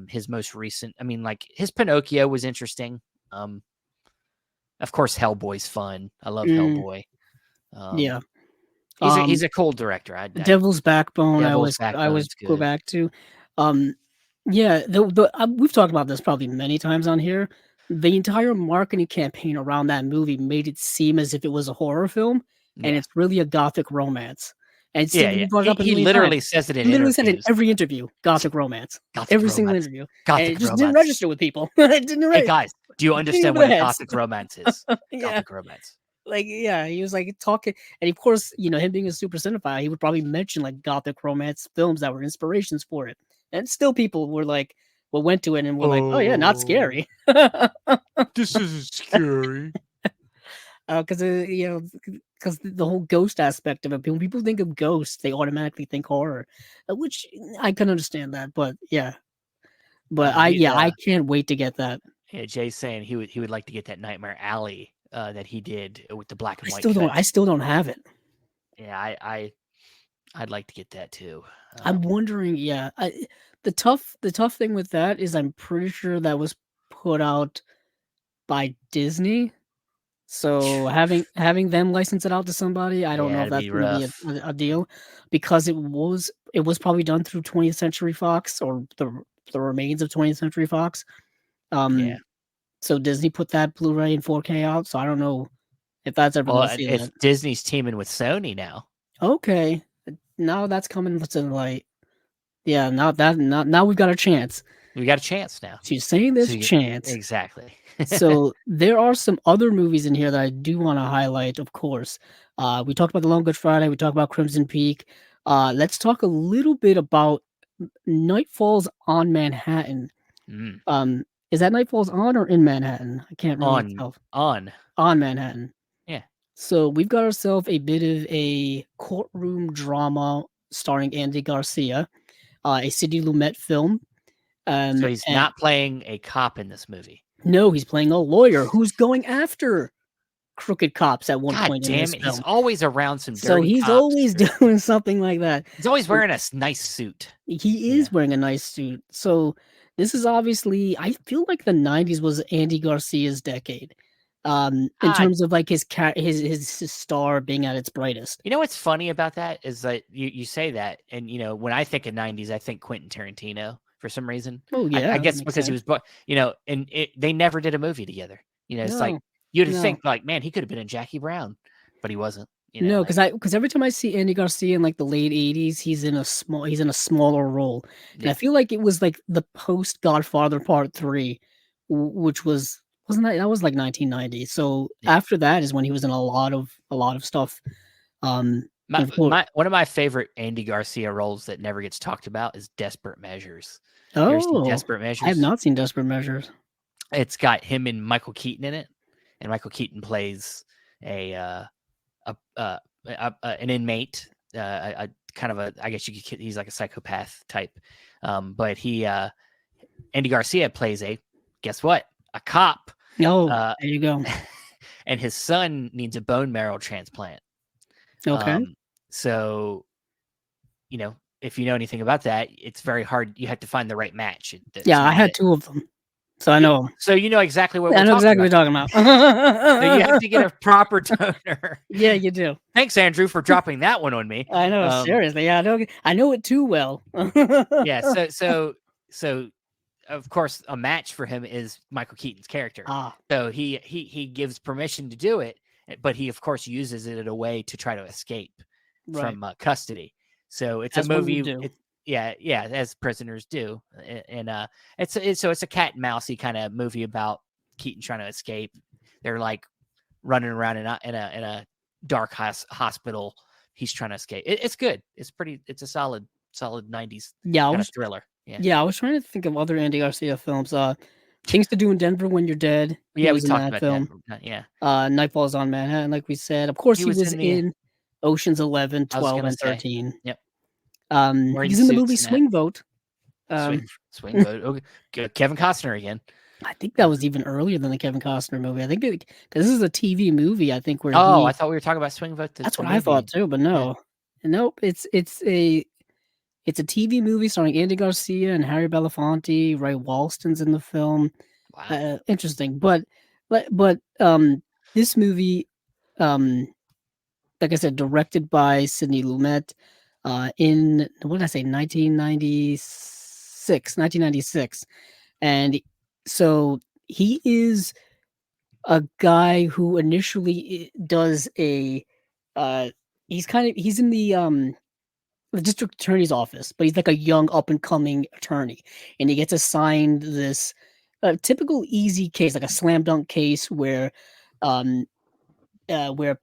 his most recent. I mean like his Pinocchio was interesting. Of course Hellboy's fun. I love Hellboy. Yeah. He's a cool director. Devil's Backbone. I always go back to. Yeah, we've talked about this probably many times on here. The entire marketing campaign around that movie made it seem as if it was a horror film, and it's really a gothic romance. And he literally says it in interviews. Said it in every interview, gothic romance. Every single interview. Gothic and it just didn't register with people. It didn't Hey guys, do you understand what a gothic romance is? Gothic romance. Like, yeah, he was like talking, and of course, him being a super cinephile, he would probably mention like gothic romance films that were inspirations for it. And still people were like, went to it and were like, oh yeah, not scary. This isn't scary. Because because the whole ghost aspect of it, when people think of ghosts, they automatically think horror, which I can understand that, but yeah. But I can't wait to get that. Yeah, Jay's saying he would like to get that Nightmare Alley that he did with the black and white. I still don't have it. Yeah, I'd like to get that too. I'm wondering. Yeah, the tough thing with that is I'm pretty sure that was put out by Disney. So having them license it out to somebody, I don't know if that's going to be a deal, because it was probably done through 20th Century Fox or the remains of 20th Century Fox. So Disney put that Blu-ray and 4K out. So I don't know if that's ever going to see that. Disney's teaming with Sony now. Okay, now that's coming to light. Yeah, now we've got a chance. We got a chance now. She's saying this chance. Exactly. So there are some other movies in here that I do want to highlight, of course. We talked about The Long Good Friday. We talked about Crimson Peak. Let's talk a little bit about Night Falls on Manhattan. Is that Night Falls on or in Manhattan? I can't really tell. On Manhattan. Yeah. So we've got ourselves a bit of a courtroom drama starring Andy Garcia, a Sidney Lumet film. So he's not playing a cop in this movie. No, he's playing a lawyer who's going after crooked cops at one point in this film. He's always around some dirty So he's always doing something like that. He's always wearing a nice suit. He is wearing a nice suit. So this is obviously, I feel like the 90s was Andy Garcia's decade. In terms of like his star being at its brightest. You know what's funny about that is that you say that, and when I think of 90s, I think Quentin Tarantino for some reason. Oh yeah, I guess because he was, and they never did a movie together. It's like you'd think like, man, he could have been in Jackie Brown, but he wasn't. No, because every time I see Andy Garcia in like the late 80s, he's in a smaller role, and I feel like it was like the post Godfather Part 3, which was. That was like 1990. So after that is when he was in a lot of stuff. One of my favorite Andy Garcia roles that never gets talked about is Desperate Measures. Oh, Desperate Measures. I have not seen Desperate Measures. It's got him and Michael Keaton in it, and Michael Keaton plays an inmate, a kind of a, I guess he's like a psychopath type, but Andy Garcia plays guess what? A cop. Oh, there you go. And his son needs a bone marrow transplant. Okay. So, if you know anything about that, it's very hard. You have to find the right match. I had 2 of them, so I know. So you know exactly what I know exactly what we're talking about. So you have to get a proper donor. Yeah, you do. Thanks, Andrew, for dropping that one on me. I know, seriously. Yeah, I know it too well. Yeah. So. Of course, a match for him is Michael Keaton's character. So he gives permission to do it, but he of course uses it in a way to try to escape from custody. So it's a movie. As prisoners do, and it's a cat and mousey kind of movie about Keaton trying to escape. They're like running around in a dark hospital. He's trying to escape. It's good. It's a solid 90s kind of thriller. Yeah, I was trying to think of other Andy Garcia films. Things to Do in Denver When You're Dead. Yeah, we talked about film. That. Yeah. Nightfall's on Manhattan, like we said. Of course, he was in Ocean's 11, 12, and 13. Yep. He's in the movie Swing Vote. Swing Vote. Okay. Kevin Costner again. I think that was even earlier than the Kevin Costner movie. I think because this is a TV movie. I think where I thought we were talking about Swing Vote. That's what I thought too, but no, nope. It's a TV movie starring Andy Garcia and Harry Belafonte. Ray Walston's in the film. Wow, interesting. But this movie, like I said, directed by Sidney Lumet, in what did I say, 1996, and so he is a guy who initially does he's in the district attorney's office, but he's like a young up and coming attorney, and he gets assigned this typical easy case, like a slam dunk case where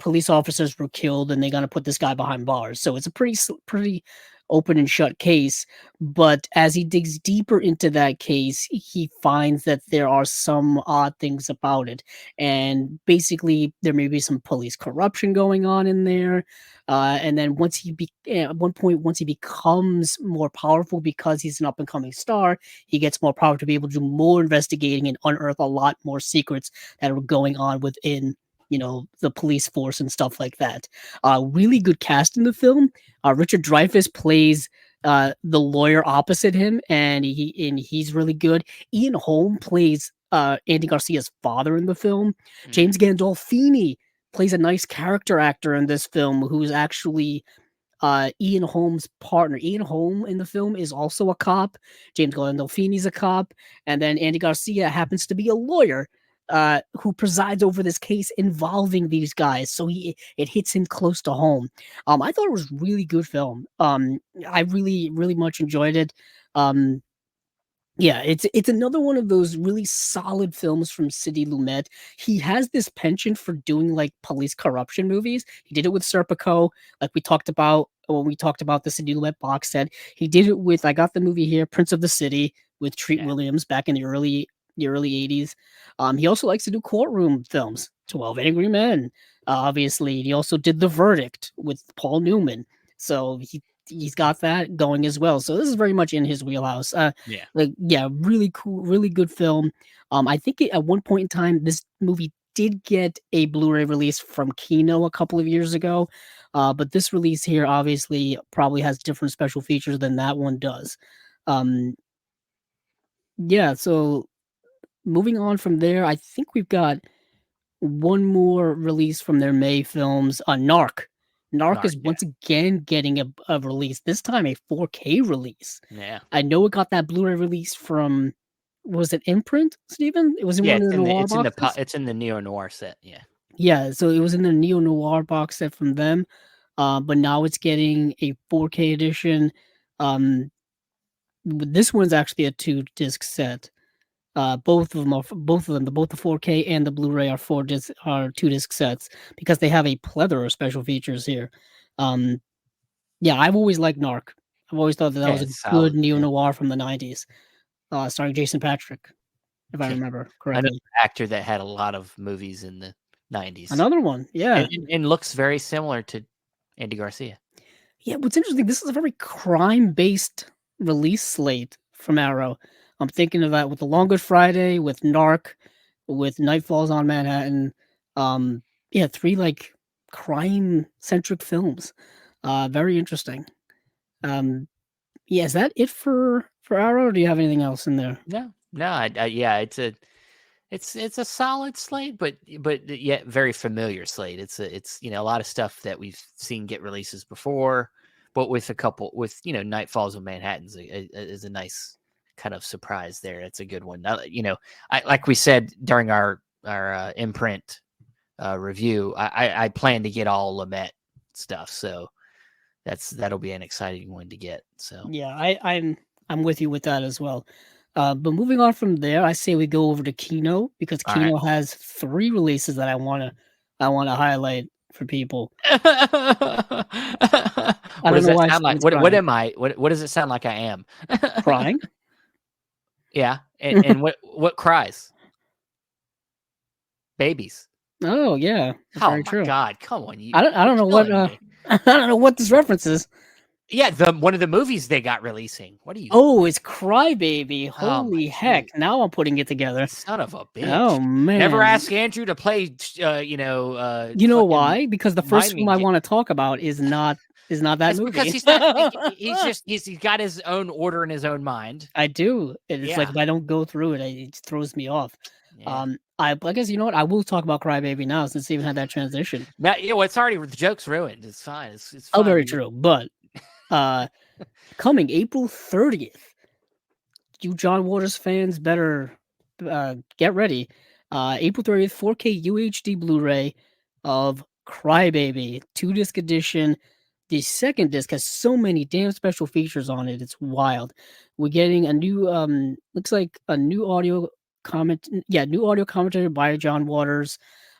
police officers were killed and they're gonna put this guy behind bars. So it's a pretty open and shut case. But as he digs deeper into that case, he finds that there are some odd things about it, and basically there may be some police corruption going on in there. And then at one point, once he becomes more powerful because he's an up and coming star, he gets more power to be able to do more investigating and unearth a lot more secrets that are going on within the police force and stuff like that. Really good cast in the film. Richard Dreyfuss plays the lawyer opposite him, and he's really good. Ian Holm plays Andy Garcia's father in the film. James Gandolfini plays a nice character actor in this film who's actually Ian Holm's partner. Ian Holm in the film is also a cop. James Gandolfini's a cop, and then Andy Garcia happens to be a lawyer who presides over this case involving these guys. So it hits him close to home. I thought it was really good film. I really, really much enjoyed it. Yeah, it's another one of those really solid films from Sidney Lumet. He has this penchant for doing like police corruption movies. He did it with Serpico, like we talked about when we talked about the Sidney Lumet box set. He did it with, I got the movie here, Prince of the City with Treat Williams back in the early 80s. He also likes to do courtroom films, 12 Angry Men, obviously. He also did The Verdict with Paul Newman. So he's got that going as well. So this is very much in his wheelhouse. Really cool, really good film. I think at one point in time, this movie did get a Blu-ray release from Kino a couple of years ago. But this release here obviously probably has different special features than that one does. So moving on from there, I think we've got one more release from their May films. Narc. Narc is once again getting a release, this time a 4K release. Yeah. I know it got that Blu-ray release from, was it Imprint, Stephen? It was in one of the noir boxes? It's in the neo-noir set, yeah. Yeah, so it was in the neo-noir box set from them, but now it's getting a 4K edition. This one's actually a 2-disc set. Both of them, both the 4K and the Blu-ray are 2-disc sets because they have a plethora of special features here. I've always liked Narc. I've always thought that was a good neo-noir from the 90s, starring Jason Patric, if I remember correctly. Another actor that had a lot of movies in the 90s. Another one, yeah. And looks very similar to Andy Garcia. Yeah, what's interesting, this is a very crime-based release slate from Arrow. I'm thinking of that with The Long Good Friday, with Narc, with Night Falls on Manhattan. 3 like crime-centric films. Very interesting. Is that it for Arrow, or do you have anything else in there? No. It's a solid slate, but yet very familiar slate. It's a lot of stuff that we've seen get releases before, but with Night Falls on Manhattan is a nice kind of surprise there. It's a good one. Like we said during our Imprint review, I plan to get all Lumet stuff, so that'll be an exciting one to get. So yeah, I'm with you with that as well. But moving on from there, I say we go over to Kino because Kino has 3 releases that I want to highlight. for people. What does that sound like? What am I? What does it sound like I am? Crying? Yeah. And what cries? Babies. Oh yeah. That's Oh very my true. God. Come on. I don't know what I don't know what this reference is. Yeah, one of the movies they got releasing. What are you? Oh, it's Crybaby. Oh Holy my heck. geez. Now I'm putting it together. Son of a bitch. Oh man. Never ask Andrew to play you know why? Because the first film I want to talk about is not that That's movie. Because he's not he's got his own order in his own mind. I do. It's like if I don't go through it, it throws me off. Yeah. I guess you know what? I will talk about Crybaby now since Steven had that transition. Now, it's already, the joke's ruined. It's fine. It's fine. Oh, very true. But coming April 30th, you John Waters fans better get ready. April 30th, 4K UHD Blu-ray of Crybaby, 2-disc edition. The second disc has so many damn special features on it. It's wild. We're getting a new looks like a new audio commentary by John Waters.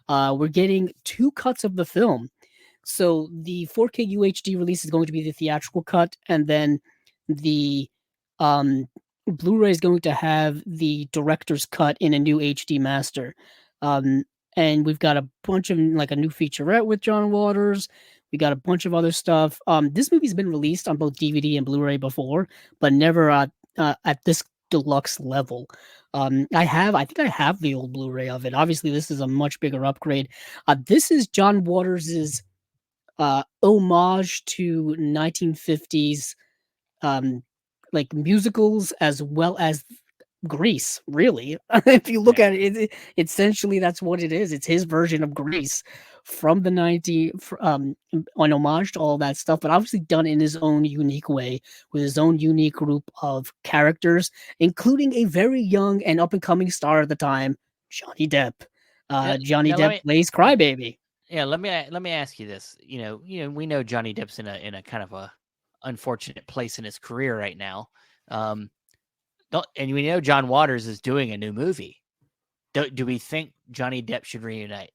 We're getting 2 cuts of the film. So the 4K UHD release is going to be the theatrical cut, and then the Blu-ray is going to have the director's cut in a new HD master. And we've got a bunch of like a new featurette with John Waters. We got a bunch of other stuff. This movie's been released on both DVD and Blu-ray before, but never at this deluxe level. I think I have the old Blu-ray of it. Obviously, this is a much bigger upgrade. This is John Waters's homage to 1950s like musicals as well as Grease, really. If you look at it, essentially that's what it is. It's his version of Grease from the 90s, on homage to all that stuff, but obviously done in his own unique way with his own unique group of characters, including a very young and up and coming star at the time, Johnny Depp. Johnny Depp plays Crybaby. Yeah, let me ask you this. You know, we know Johnny Depp's in a kind of a unfortunate place in his career right now. And we know John Waters is doing a new movie. Do we think Johnny Depp should reunite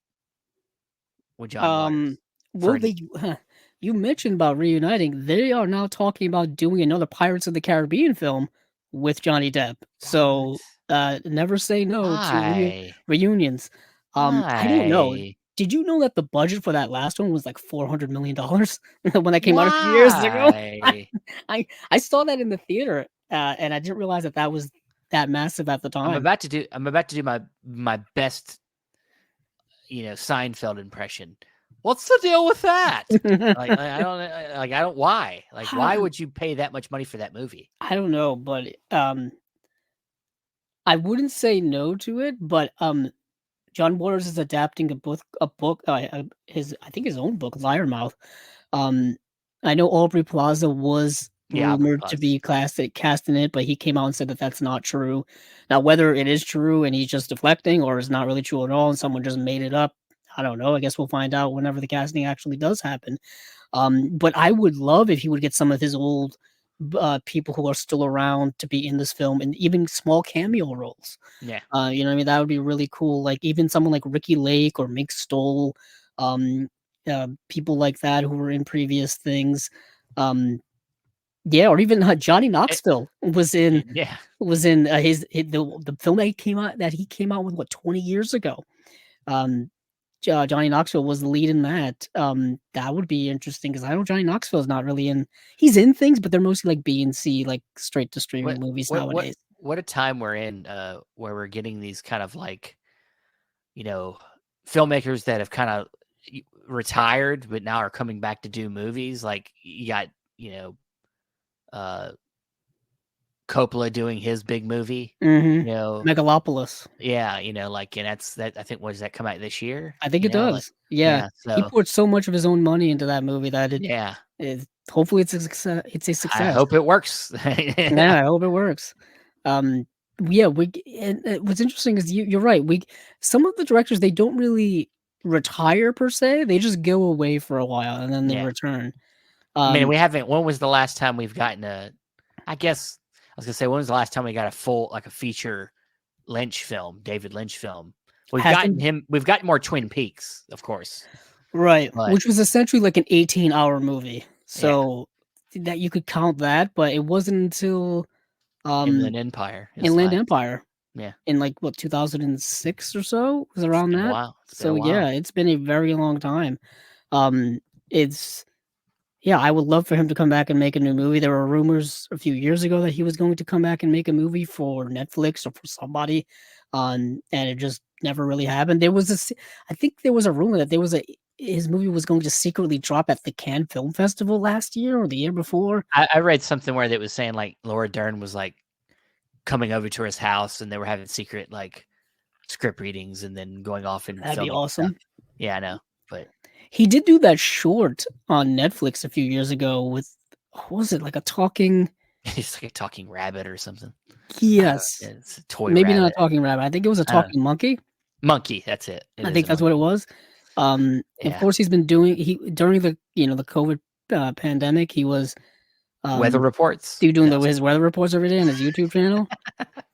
with John Waters? Well, you mentioned about reuniting. They are now talking about doing another Pirates of the Caribbean film with Johnny Depp. So never say no to reunions. I don't know. Did you know that the budget for that last one was like $400 million when that came out a few years ago? I saw that in the theater, and I didn't realize that was that massive at the time. I'm about to do my best, Seinfeld impression. What's the deal with that? I don't. Why? Why would you pay that much money for that movie? I don't know, but I wouldn't say no to it, but John Waters is adapting a book, I think his own book, Liarmouth. I know Aubrey Plaza was rumored to be cast in it, but he came out and said that that's not true. Now, whether it is true and he's just deflecting, or is not really true at all, and someone just made it up, I don't know. I guess we'll find out whenever the casting actually does happen. But I would love if he would get some of his old people who are still around to be in this film, and even small cameo roles. Yeah. You know what I mean? That would be really cool. Like even someone like Ricky Lake or Mink Stoll, people like that who were in previous things. Or even Johnny Knoxville was in the film that he came out with 20 years ago. Johnny Knoxville was the lead in that. That would be interesting because I know Johnny Knoxville is not really he's in things, but they're mostly like B and C, like straight to streaming movies nowadays. What a time we're in, where we're getting these kind of like, filmmakers that have kind of retired, but now are coming back to do movies. Like you got, Coppola doing his big movie, Megalopolis. Yeah, and that's that. I think, does that come out this year? I think it does. So he poured so much of his own money into that movie that hopefully it's a success. I hope it works. I hope it works. What's interesting is you're right. Some of the directors, they don't really retire per se. They just go away for a while and then they return. We haven't. When was the last time we've gotten I guess I was gonna say, when was the last time we got a full, like a feature David Lynch film? We've gotten more Twin Peaks, of course. Right, But which was essentially like an 18-hour movie. So that you could count that, but it wasn't until Inland Empire is Inland last. Empire Yeah, in like what 2006 or so was it's around been a that. while. It's been a So while. yeah, it's been a very long time. It's Yeah, I would love for him to come back and make a new movie. There were rumors a few years ago that he was going to come back and make a movie for Netflix or for somebody, and it just never really happened. I think there was a rumor that his movie was going to secretly drop at the Cannes Film Festival last year or the year before. I read something where it was saying like Laura Dern was like coming over to his house and they were having secret like script readings and then going off and That'd be filming stuff. awesome. Yeah, I know, but He did do that short on Netflix a few years ago with, what was it, like a talking? he's like a talking rabbit or something. Yes, It's a toy maybe not rabbit. a talking rabbit. I think it was a I don't know. talking monkey. Monkey. That's it. It I is think a that's what it monkey. was. Of Yeah. course, he's been doing during the the COVID pandemic. He was Weather reports. doing No. his weather reports every day on his YouTube channel.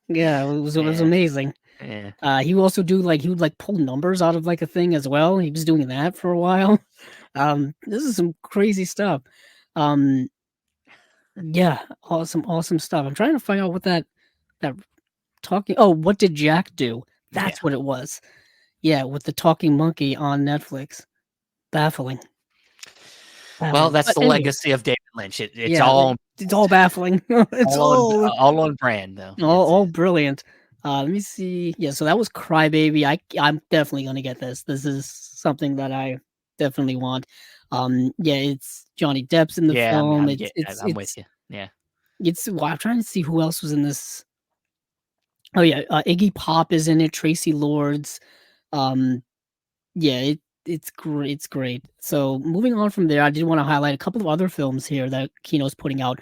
Yeah, it was Yeah. amazing. Yeah. He would also he would like pull numbers out of like a thing as well. He was doing that for a while. This is some crazy stuff. Um, yeah, awesome stuff. I'm trying to find out what that talking. Oh, what did Jack do? Yeah. That's what it was. Yeah, with the talking monkey on Netflix. Baffling. Well, that's But the anyways, legacy of David Lynch. It's yeah, all it's all baffling. It's all on brand though. all brilliant. Let me see. Yeah, so that was Crybaby. I'm definitely gonna get this. This is something that I definitely want. Yeah, it's Johnny Depp's in the yeah. film. I'm getting. I'm with you. Yeah. Well, I'm trying to see who else was in this. Oh yeah, Iggy Pop is in it. Tracy Lords. Um, yeah, it's great. It's great. So moving on from there, I did want to highlight a couple of other films here that Kino's putting out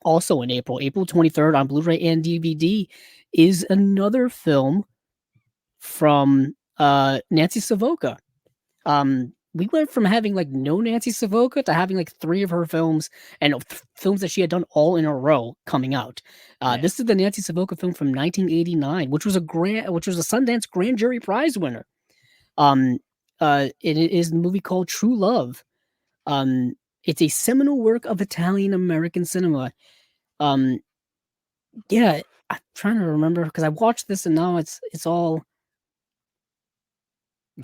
also in April. April 23rd on Blu-ray and DVD is another film from Nancy Savoca. We went from having like no Nancy Savoca to having like three of her films and films that she had done all in a row coming out. This is the Nancy Savoca film from 1989, which was a Sundance Grand Jury Prize winner. It is a movie called True Love. It's a seminal work of Italian American cinema. Yeah, I'm trying to remember because I watched this and now it's all.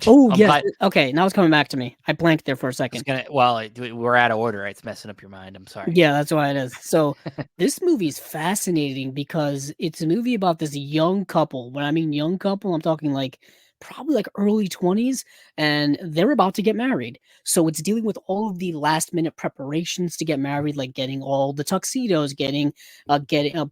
Oh yes, okay. Now it's coming back to me. I blanked there for a second. We're out of order. It's messing up your mind. I'm sorry. Yeah, that's why it is. So this movie is fascinating because it's a movie about this young couple. When I mean young couple, I'm talking like probably like early 20s, and they're about to get married. So it's dealing with all of the last minute preparations to get married, like getting all the tuxedos, getting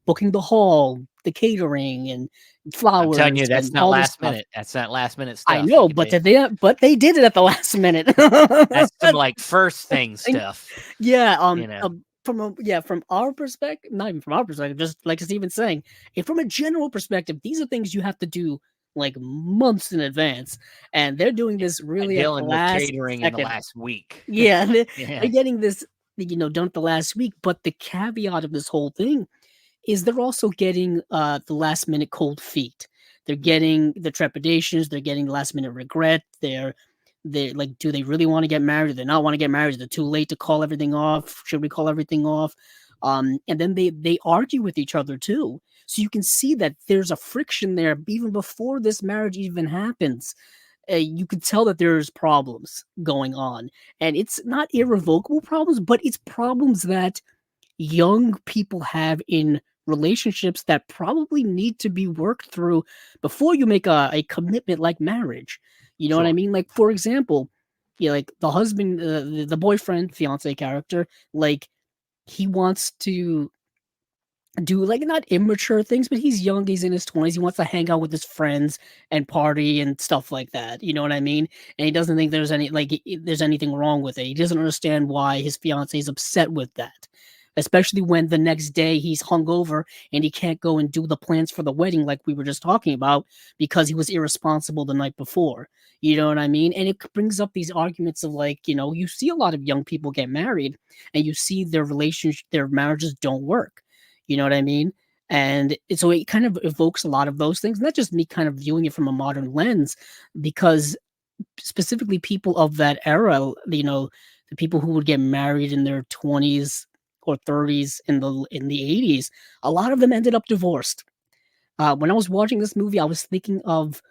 booking the hall, the catering, and flowers. I'm telling you, that's and not all last stuff. minute. That's not last minute stuff. I know, but they did it at the last minute. That's some like first thing stuff. Yeah. You know. From our perspective, not even from our perspective, just like Steven's saying, from a general perspective, these are things you have to do like months in advance, and they're doing this really at the dealing with last catering second. in the last week. Yeah, they're getting this, done at the last week. But the caveat of this whole thing is they're also getting the last minute cold feet. They're getting the trepidations. They're getting last minute regret. They're like, do they really want to get married? Do they not want to get married? Is it too late to call everything off? Should we call everything off? And then they argue with each other too. So you can see that there's a friction there even before this marriage even happens. You can tell that there's problems going on, and it's not irrevocable problems, but it's problems that young people have in relationships that probably need to be worked through before you make a commitment like marriage. You know what I mean? Like, for example, like the husband, the boyfriend, fiance character, like he wants to do like not immature things, but he's young, he's in his 20s, he wants to hang out with his friends and party and stuff like that. You know what I mean? And he doesn't think there's anything wrong with it. He doesn't understand why his fiance is upset with that. Especially when the next day he's hungover and he can't go and do the plans for the wedding like we were just talking about because he was irresponsible the night before. You know what I mean? And it brings up these arguments of like, you see a lot of young people get married and you see their marriages don't work. You know what I mean? And so it kind of evokes a lot of those things. Not just me kind of viewing it from a modern lens, because specifically people of that era, the people who would get married in their 20s or 30s in the 80s, a lot of them ended up divorced. When I was watching this movie, I was thinking of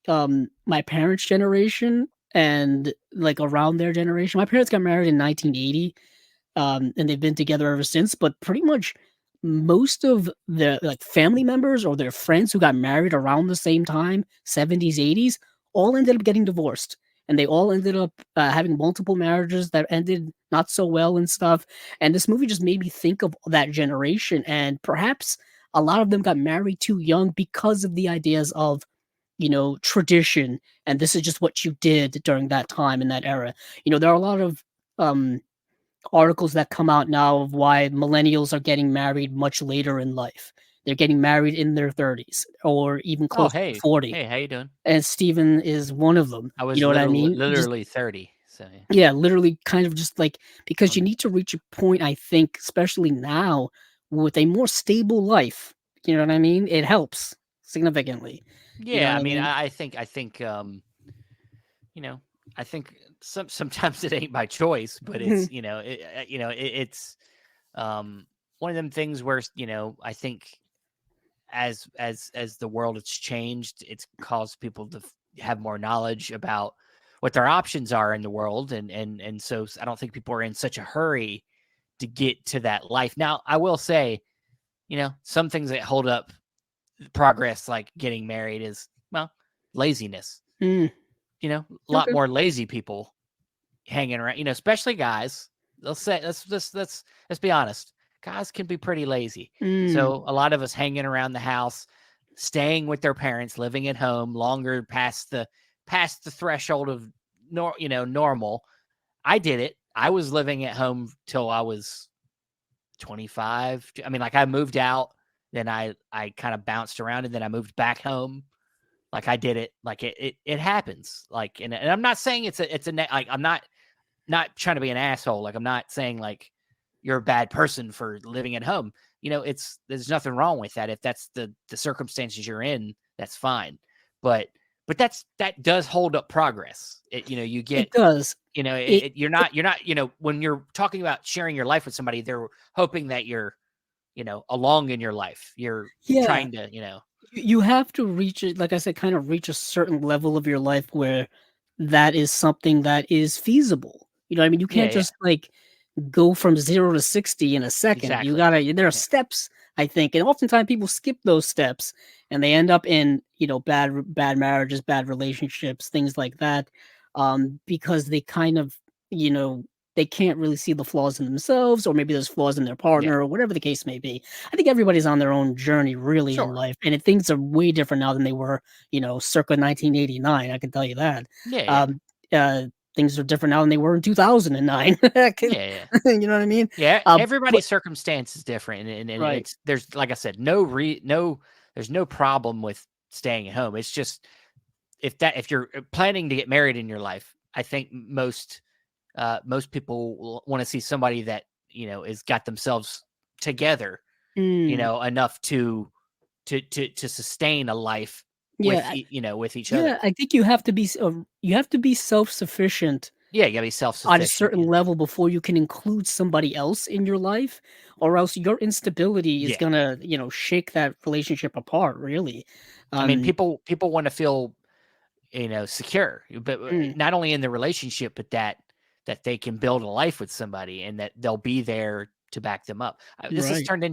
my parents' generation and like around their generation. My parents got married in 1980, and they've been together ever since. But pretty much most of their like family members or their friends who got married around the same time, 70s, 80s, all ended up getting divorced. And they all ended up having multiple marriages that ended not so well and stuff. And this movie just made me think of that generation. And perhaps a lot of them got married too young because of the ideas of tradition, and this is just what you did during that time in that era. There are a lot of um, articles that come out now of why millennials are getting married much later in life. They're getting married in their 30s or even Oh, close to hey, 40. hey, how you doing? And Steven is one of them. I You was know what I mean? Just literally 30. So yeah. yeah, literally kind of just like because you Um, need to reach a point, I think, especially now with a more stable life. You know what I mean? It helps significantly. You know yeah, what I I mean, mean? you know, I think sometimes it ain't by choice, but it's it's one of them things where I think as the world has changed, it's caused people to have more knowledge about what their options are in the world, and so I don't think people are in such a hurry to get to that life. Now, I will say, some things that hold up progress, like getting married, is well, laziness. Mm, A lot okay. more lazy people hanging around. Especially guys. Let's say let's be honest. Guys can be pretty lazy. Mm, So a lot of us hanging around the house, staying with their parents, living at home longer past the threshold of normal. I did it. I was living at home till I was 25. I mean, like I moved out, then I kind of bounced around, and then I moved back home. Like I did it. Like it happens. Like and I'm not saying like I'm not trying to be an asshole. Like I'm not saying like you're a bad person for living at home. There's nothing wrong with that. If that's the circumstances you're in, that's fine. But that does hold up progress. You get, it does. It you're not, when you're talking about sharing your life with somebody, they're hoping that you're, along in your life. You're yeah, trying to, you have to reach it, like I said, kind of reach a certain level of your life where that is something that is feasible. You know what I mean? You yeah, can't yeah, just like go from 0 to 60 in a second. You exactly. gotta there are Yeah. steps, I think, and oftentimes people skip those steps and they end up in, bad marriages, bad relationships, things like that, because they kind of, you know, they can't really see the flaws in themselves, or maybe there's flaws in their Yeah. partner, or whatever the case may be. I think everybody's on their own journey really in Sure. life, and things are way different now than they were, circa 1989, I can tell you that. Yeah. Yeah. Um, uh, Things are different now than they were in 2009. Yeah. Yeah. You know what I mean? Yeah, But everybody's circumstance is different, and right. there's, like I said, there's no problem with staying at home. It's just if you're planning to get married in your life, I think most people want to see somebody that is got themselves together, Mm, enough to sustain a life with yeah, with each other. yeah, I think you have to be self-sufficient Yeah, you gotta be self on a sufficient. certain level before you can include somebody else in your life, or else your instability is Yeah, gonna, shake that relationship apart, really. I mean, Um, people want to feel secure, but mm, not only in the relationship, but that they can build a life with somebody and that they'll be there to back them up. right. This has turned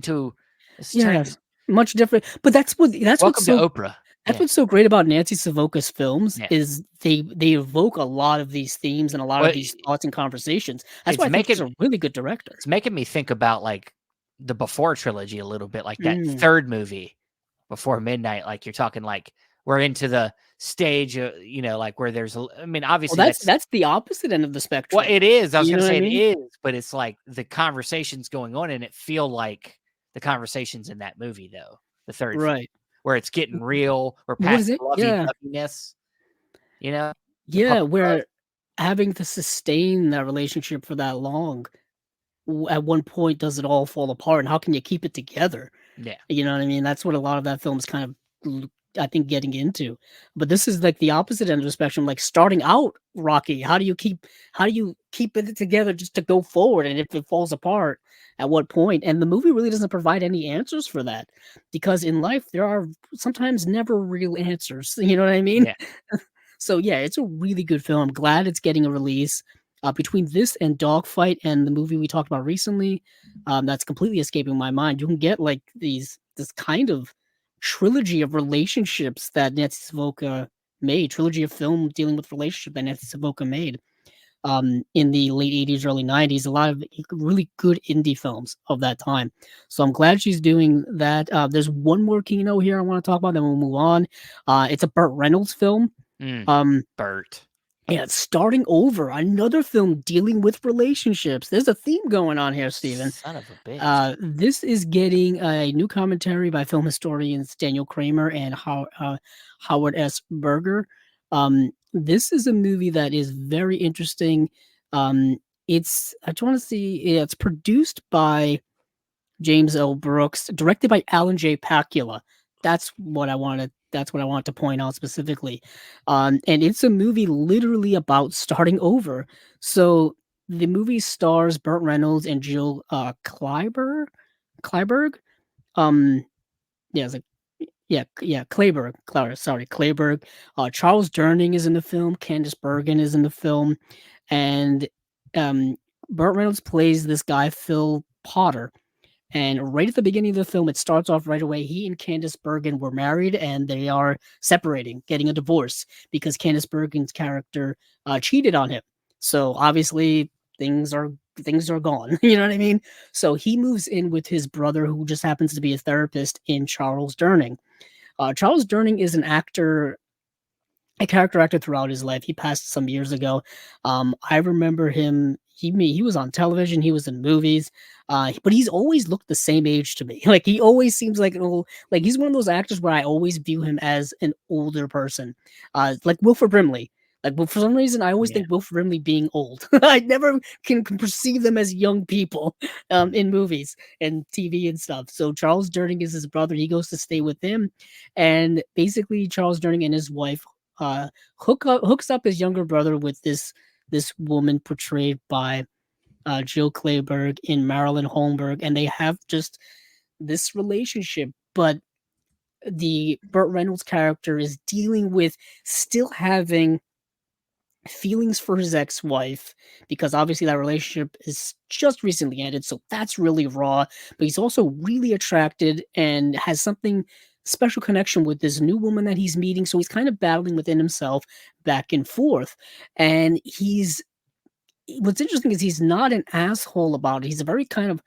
Yes, much different, but welcome to Oprah. that's Yeah. what's so great about Nancy Savoca's films Yeah. is they evoke a lot of these themes and a lot of Well, these thoughts and conversations. That's why it's I think she's making a really good director. it's making me think about like the Before trilogy a little bit, like that Mm. third movie, Before Midnight. Like you're talking like we're into the stage, like where I mean, Well, obviously that's that's the opposite end of the well, spectrum. it is. I was You gonna know what I say it mean? is, but it's like the conversations going on in it feel like the conversations in that movie, though. The third film, Right. where it's getting real. We're What past is it? the Yeah. lovey-doveyness, the Yeah, puppy love. where having to sustain that relationship for that long, at one point, does it all fall apart, and how can you keep it together? Yeah, You know what I mean? That's what a lot of that film is kind of I think, getting into. But this is like the opposite end of the spectrum, like starting out rocky. How do you keep it together just to go forward? And if it falls apart, at what point? And the movie really doesn't provide any answers for that, because in life there are sometimes never real answers. You know what I mean? Yeah. So yeah, it's a really good film. I'm glad it's getting a release. Between this and Dogfight and the movie we talked about recently, that's completely escaping my mind. You can get like this kind of trilogy of relationships that Nancy Savoca made, trilogy of film dealing with relationship that Nancy Savoca made in the late 80s, early 90s. A lot of really good indie films of that time. So I'm glad she's doing that. There's one more Kino here I want to talk about, then we'll move on. It's a Burt Reynolds film. Burt. Yeah, starting over, another film dealing with relationships. There's a theme going on here, Steven. Son of a bitch. This is getting a new commentary by film historians Daniel Kramer and Howard S. Berger. This is a movie that is very interesting. I just want to see. Yeah, it's produced by James L. Brooks, directed by Alan J. Pakula. That's what I wanted. That's what I want to point out specifically. And it's a movie literally about starting over. So the movie stars Burt Reynolds and Jill Clyburn. Um, yeah, it's like Clayburgh. Clayburgh. Charles Durning is in the film. Candice Bergen is in the film, and Burt Reynolds plays this guy Phil Potter. And right at the beginning of the film, it starts off right away. He and Candice Bergen were married, and they are separating, getting a divorce because Candice Bergen's character cheated on him. So obviously things are gone. You know what I mean? So he moves in with his brother, who just happens to be a therapist, in Charles Durning. Charles Durning is a character actor throughout his life. He passed some years ago. I remember him. He was on television. He was in movies. But he's always looked the same age to me. Like he always seems like like he's one of those actors where I always view him as an older person. Like Wilford Brimley. Like, well, for some reason, I always think Wilford Brimley being old. I never can perceive them as young people in movies and TV and stuff. So Charles Durning is his brother. He goes to stay with him, and basically Charles Durning and his wife hooks up his younger brother with this woman portrayed by Jill Clayburgh in Marilyn Holmberg, and they have just this relationship. But the Burt Reynolds character is dealing with still having feelings for his ex-wife, because obviously that relationship is just recently ended, so that's really raw. But he's also really attracted and has something special connection with this new woman that he's meeting, so he's kind of battling within himself back and forth. And what's interesting is he's not an asshole about it. He's a very kind of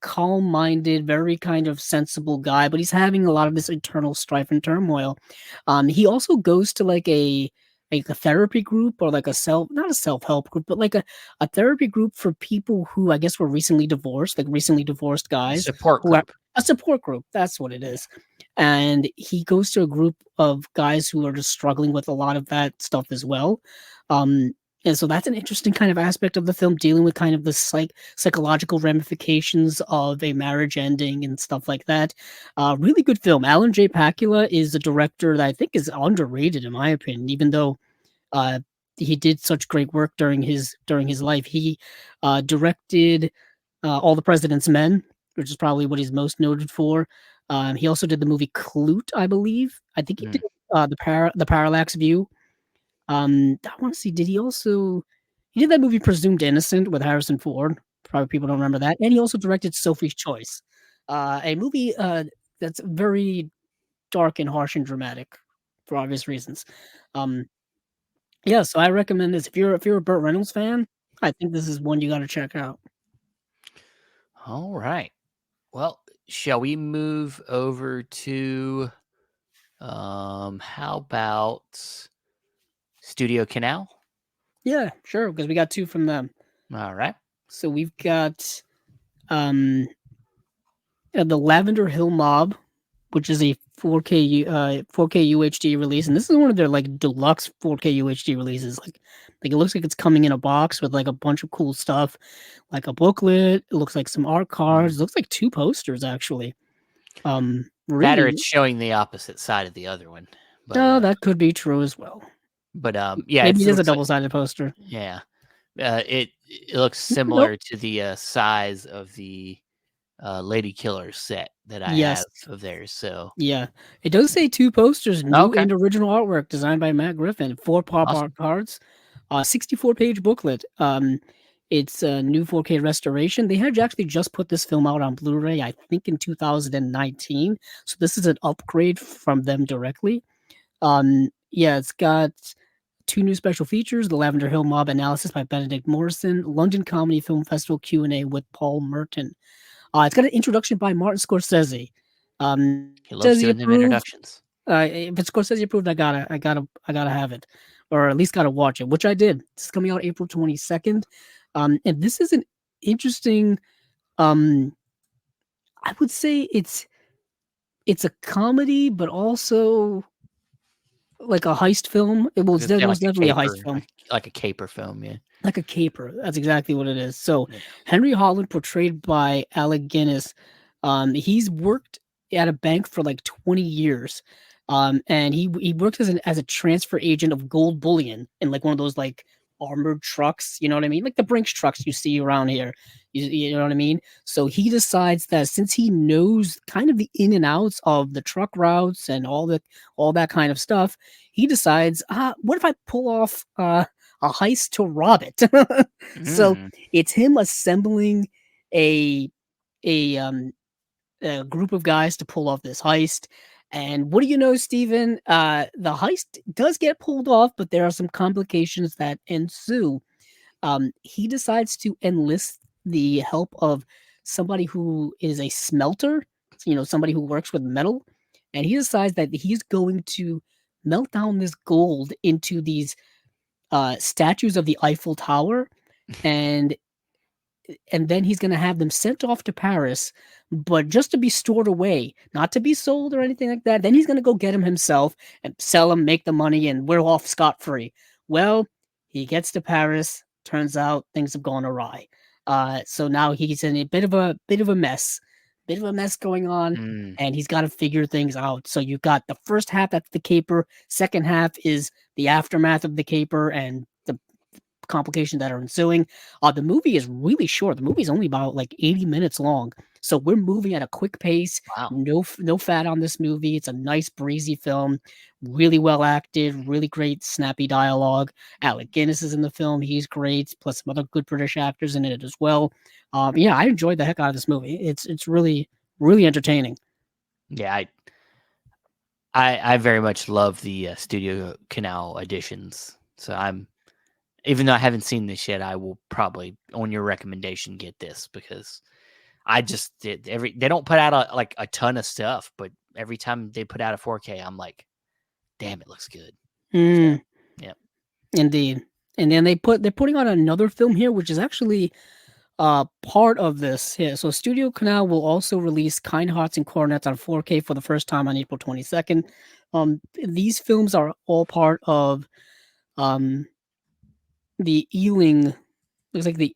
calm-minded, very kind of sensible guy, but he's having a lot of this internal strife and turmoil. He also goes to like a therapy group, or like not a self-help group, but like a therapy group for people who I guess were recently divorced, like recently divorced guys. Support group. A support group. That's what it is. And he goes to a group of guys who are just struggling with a lot of that stuff as well. And so that's an interesting kind of aspect of the film, dealing with kind of the psychological ramifications of a marriage ending and stuff like that. Really good film. Alan J. Pakula is a director that I think is underrated, in my opinion, even though he did such great work during his life. He directed All the President's Men, which is probably what he's most noted for. He also did the movie Clute, I believe. I think he did the Parallax View. I want to see. He did that movie Presumed Innocent with Harrison Ford? Probably people don't remember that. And he also directed Sophie's Choice, a movie that's very dark and harsh and dramatic for obvious reasons. Yeah, so I recommend this. If you're a Burt Reynolds fan, I think this is one you got to check out. All right. Well, shall we move over to how about Studio Canal? Yeah, sure, because we got two from them. All right. So we've got the Lavender Hill Mob, which is a 4K UHD release, and this is one of their like deluxe 4K UHD releases. Like it looks like it's coming in a box with like a bunch of cool stuff, like a booklet. It looks like some art cards. It looks like two posters actually. That or Really? it's showing the opposite side of the other one. But No, that could be true as well. Yeah, Maybe it it is a looks like double-sided poster. yeah. It looks Nope. similar to the size of the Lady Killer set that I Yes. have of theirs. So Yeah, it does say 2 posters, new okay, and original artwork designed by Matt Griffin, 4 pop awesome. art cards, 64-page booklet. It's a new 4K restoration. They had actually just put this film out on Blu-ray, I think in 2019. So this is an upgrade from them directly. Yeah, it's got 2 new special features: the Lavender Hill Mob analysis by Benedict Morrison, London Comedy Film Festival Q&A with Paul Merton. It's got an introduction by Martin Scorsese. He loves Scorsese doing them approved. introductions. If it's Scorsese approved, I gotta have it, or at least gotta watch it, which I did. This is coming out April 22nd, and this is an interesting. I would say it's a comedy, but also like a heist film. It I was was gonna say most like a definitely a heist caper, film. like a caper film. Yeah. Like a caper. That's exactly what it is. So Yeah. Henry Holland, portrayed by Alec Guinness, he's worked at a bank for like 20 years. And he worked as a transfer agent of gold bullion in like one of those like armored trucks, you know what I mean? Like the Brinks trucks you see around here. You know what I mean? So he decides that since he knows kind of the in and outs of the truck routes and all that kind of stuff, he decides, what if I pull off a heist to rob it? So Mm. it's him assembling a a um a group of guys to pull off this heist. And what do you know, Steven? The heist does get pulled off, but there are some complications that ensue. He decides to enlist the help of somebody who is a smelter, somebody who works with metal. And he decides that he's going to melt down this gold into these statues of the Eiffel Tower, and then he's going to have them sent off to Paris, but just to be stored away, not to be sold or anything like that. Then he's going to go get them himself and sell them, make the money, and we're off scot free. Well, he gets to Paris. Turns out things have gone awry. So now he's in a bit of a mess, going on, Mm. and he's got to figure things out. So you've got the first half, that's the caper. Second half is the aftermath of the caper and the complications that are ensuing. The movie is really short. The movie is only about like 80 minutes long. So we're moving at a quick pace. Wow. No fat on this movie. It's a nice breezy film, really well acted, really great snappy dialogue. Alec Guinness is in the film. He's great. Plus some other good British actors in it as well. Yeah, I enjoyed the heck out of this movie. It's really, really entertaining. Yeah, I very much love the Studio Canal editions. So even though I haven't seen this yet, I will probably, on your recommendation, get this because I just did they don't put out a ton of stuff, but every time they put out a 4K, I'm like, damn, it looks good. So, yeah, indeed. And then they're putting on another film here, which is actually part of this. Yeah, so Studio Canal will also release Kind Hearts and Coronets on 4K for the first time on April 22nd. These films are all part of the Ealing, looks like the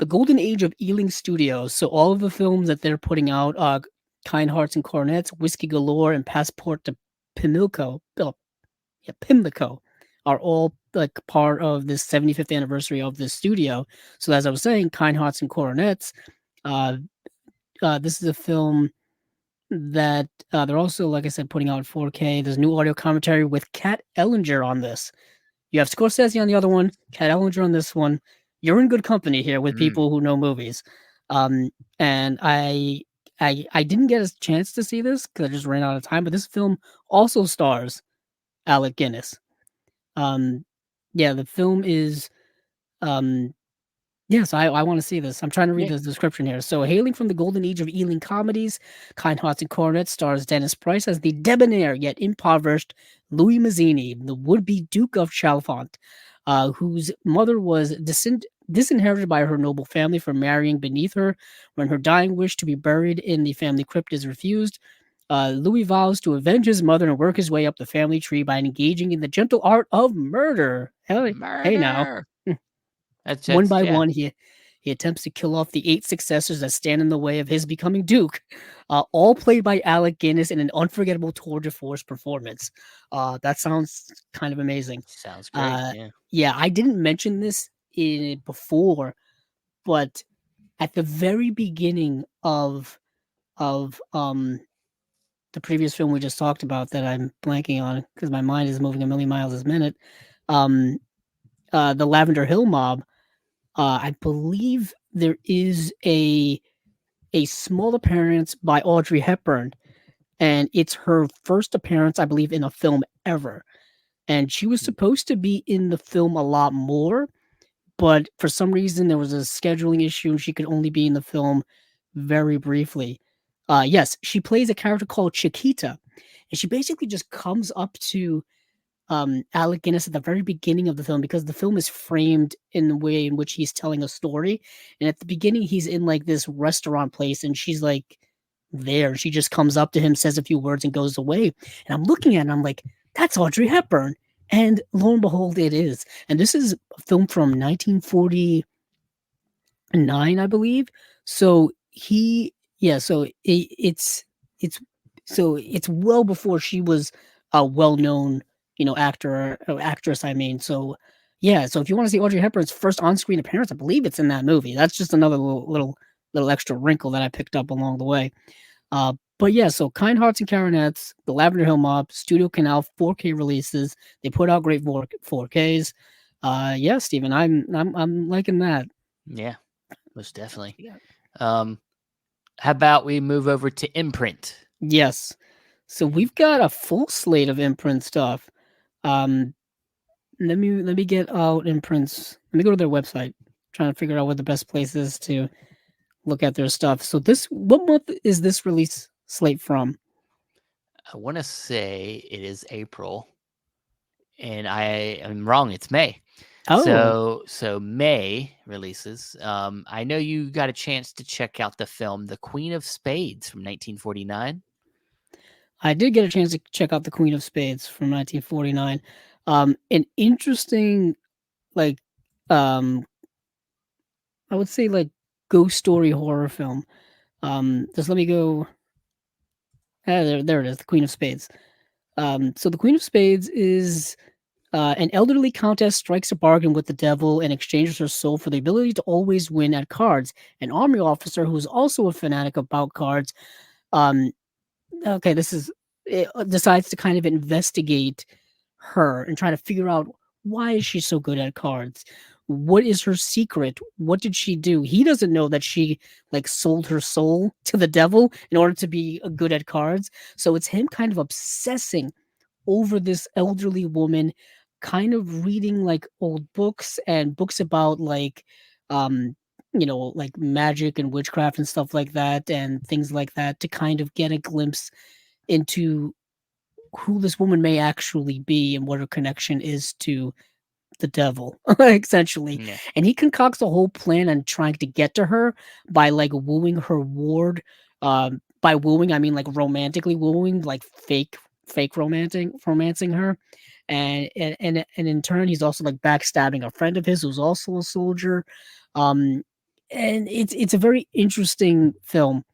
Golden Age of Ealing Studios. So all of the films that they're putting out, Kind Hearts and Coronets, Whiskey Galore, and Passport to Pimlico, Pimlico, are all like part of this 75th anniversary of this studio. So as I was saying, Kind Hearts and Coronets, this is a film that they're also, like I said, putting out 4K. There's new audio commentary with Kat Ellinger on this. You have Scorsese on the other one, Kat Ellinger on this one. You're in good company here with people who know movies. And I didn't get a chance to see this because I just ran out of time. But this film also stars Alec Guinness. Yeah, the film is yes, I want to see this. I'm trying to read the description here. So, hailing from the golden age of Ealing comedies, Kind Hearts and Coronets stars Dennis Price as the debonair yet impoverished Louis Mazzini, the would-be Duke of Chalfont, whose mother was disinherited by her noble family for marrying beneath her. When her dying wish to be buried in the family crypt is refused, Louis vows to avenge his mother and work his way up the family tree by engaging in the gentle art of murder. Hey now. That's One by yeah. one, He attempts to kill off the 8 successors that stand in the way of his becoming Duke, all played by Alec Guinness in an unforgettable tour de force performance. That sounds kind of amazing. Sounds great. Yeah, I didn't mention this before, but at the very beginning of the previous film we just talked about that I'm blanking on because my mind is moving a million miles a minute, the Lavender Hill Mob, I believe there is a small appearance by Audrey Hepburn, and it's her first appearance, I believe, in a film ever. And she was supposed to be in the film a lot more, but for some reason there was a scheduling issue and she could only be in the film very briefly. Yes, she plays a character called Chiquita, and she basically just comes up to Alec Guinness at the very beginning of the film because the film is framed in the way in which he's telling a story. And at the beginning, he's in like this restaurant place, and she's like there. She just comes up to him, says a few words, and goes away. And I'm looking at it, and I'm like, that's Audrey Hepburn. And lo and behold, it is. And this is a film from 1949, I believe. So it's well before she was a well-known, actor or actress. I mean, so yeah. So if you want to see Audrey Hepburn's first on-screen appearance, I believe it's in that movie. That's just another little extra wrinkle that I picked up along the way. But yeah, so Kind Hearts and Coronets, the Lavender Hill Mob, Studio Canal 4K releases. They put out great 4Ks. Yeah, Steven, I'm liking that. Yeah, most definitely. Yeah. How about we move over to Imprint? Yes. So we've got a full slate of Imprint stuff. Let me get out Imprints. Let me go to their website. Trying to figure out what the best place is to look at their stuff. So what month is this release slate from? I want to say it is April, and I am wrong. It's May. Oh, so May releases. I know you got a chance to check out the film The Queen of Spades from 1949. I did get a chance to check out The Queen of Spades from 1949. An interesting, I would say, ghost story horror film. Just let me go. There it is, The Queen of Spades. So The Queen of Spades is an elderly countess strikes a bargain with the devil and exchanges her soul for the ability to always win at cards. An army officer who is also a fanatic about cards, decides to kind of investigate her and try to figure out why is she so good at cards. What is her secret? What did she do? He doesn't know that she sold her soul to the devil in order to be good at cards. So it's him kind of obsessing over this elderly woman, kind of reading old books and books about magic and witchcraft and stuff like that and things like that to kind of get a glimpse into who this woman may actually be and what her connection is to the devil, essentially. Yeah. And he concocts a whole plan on trying to get to her by wooing her ward. By wooing, I mean romantically wooing, fake romancing her. And in turn, he's also backstabbing a friend of his who's also a soldier. And it's a very interesting film.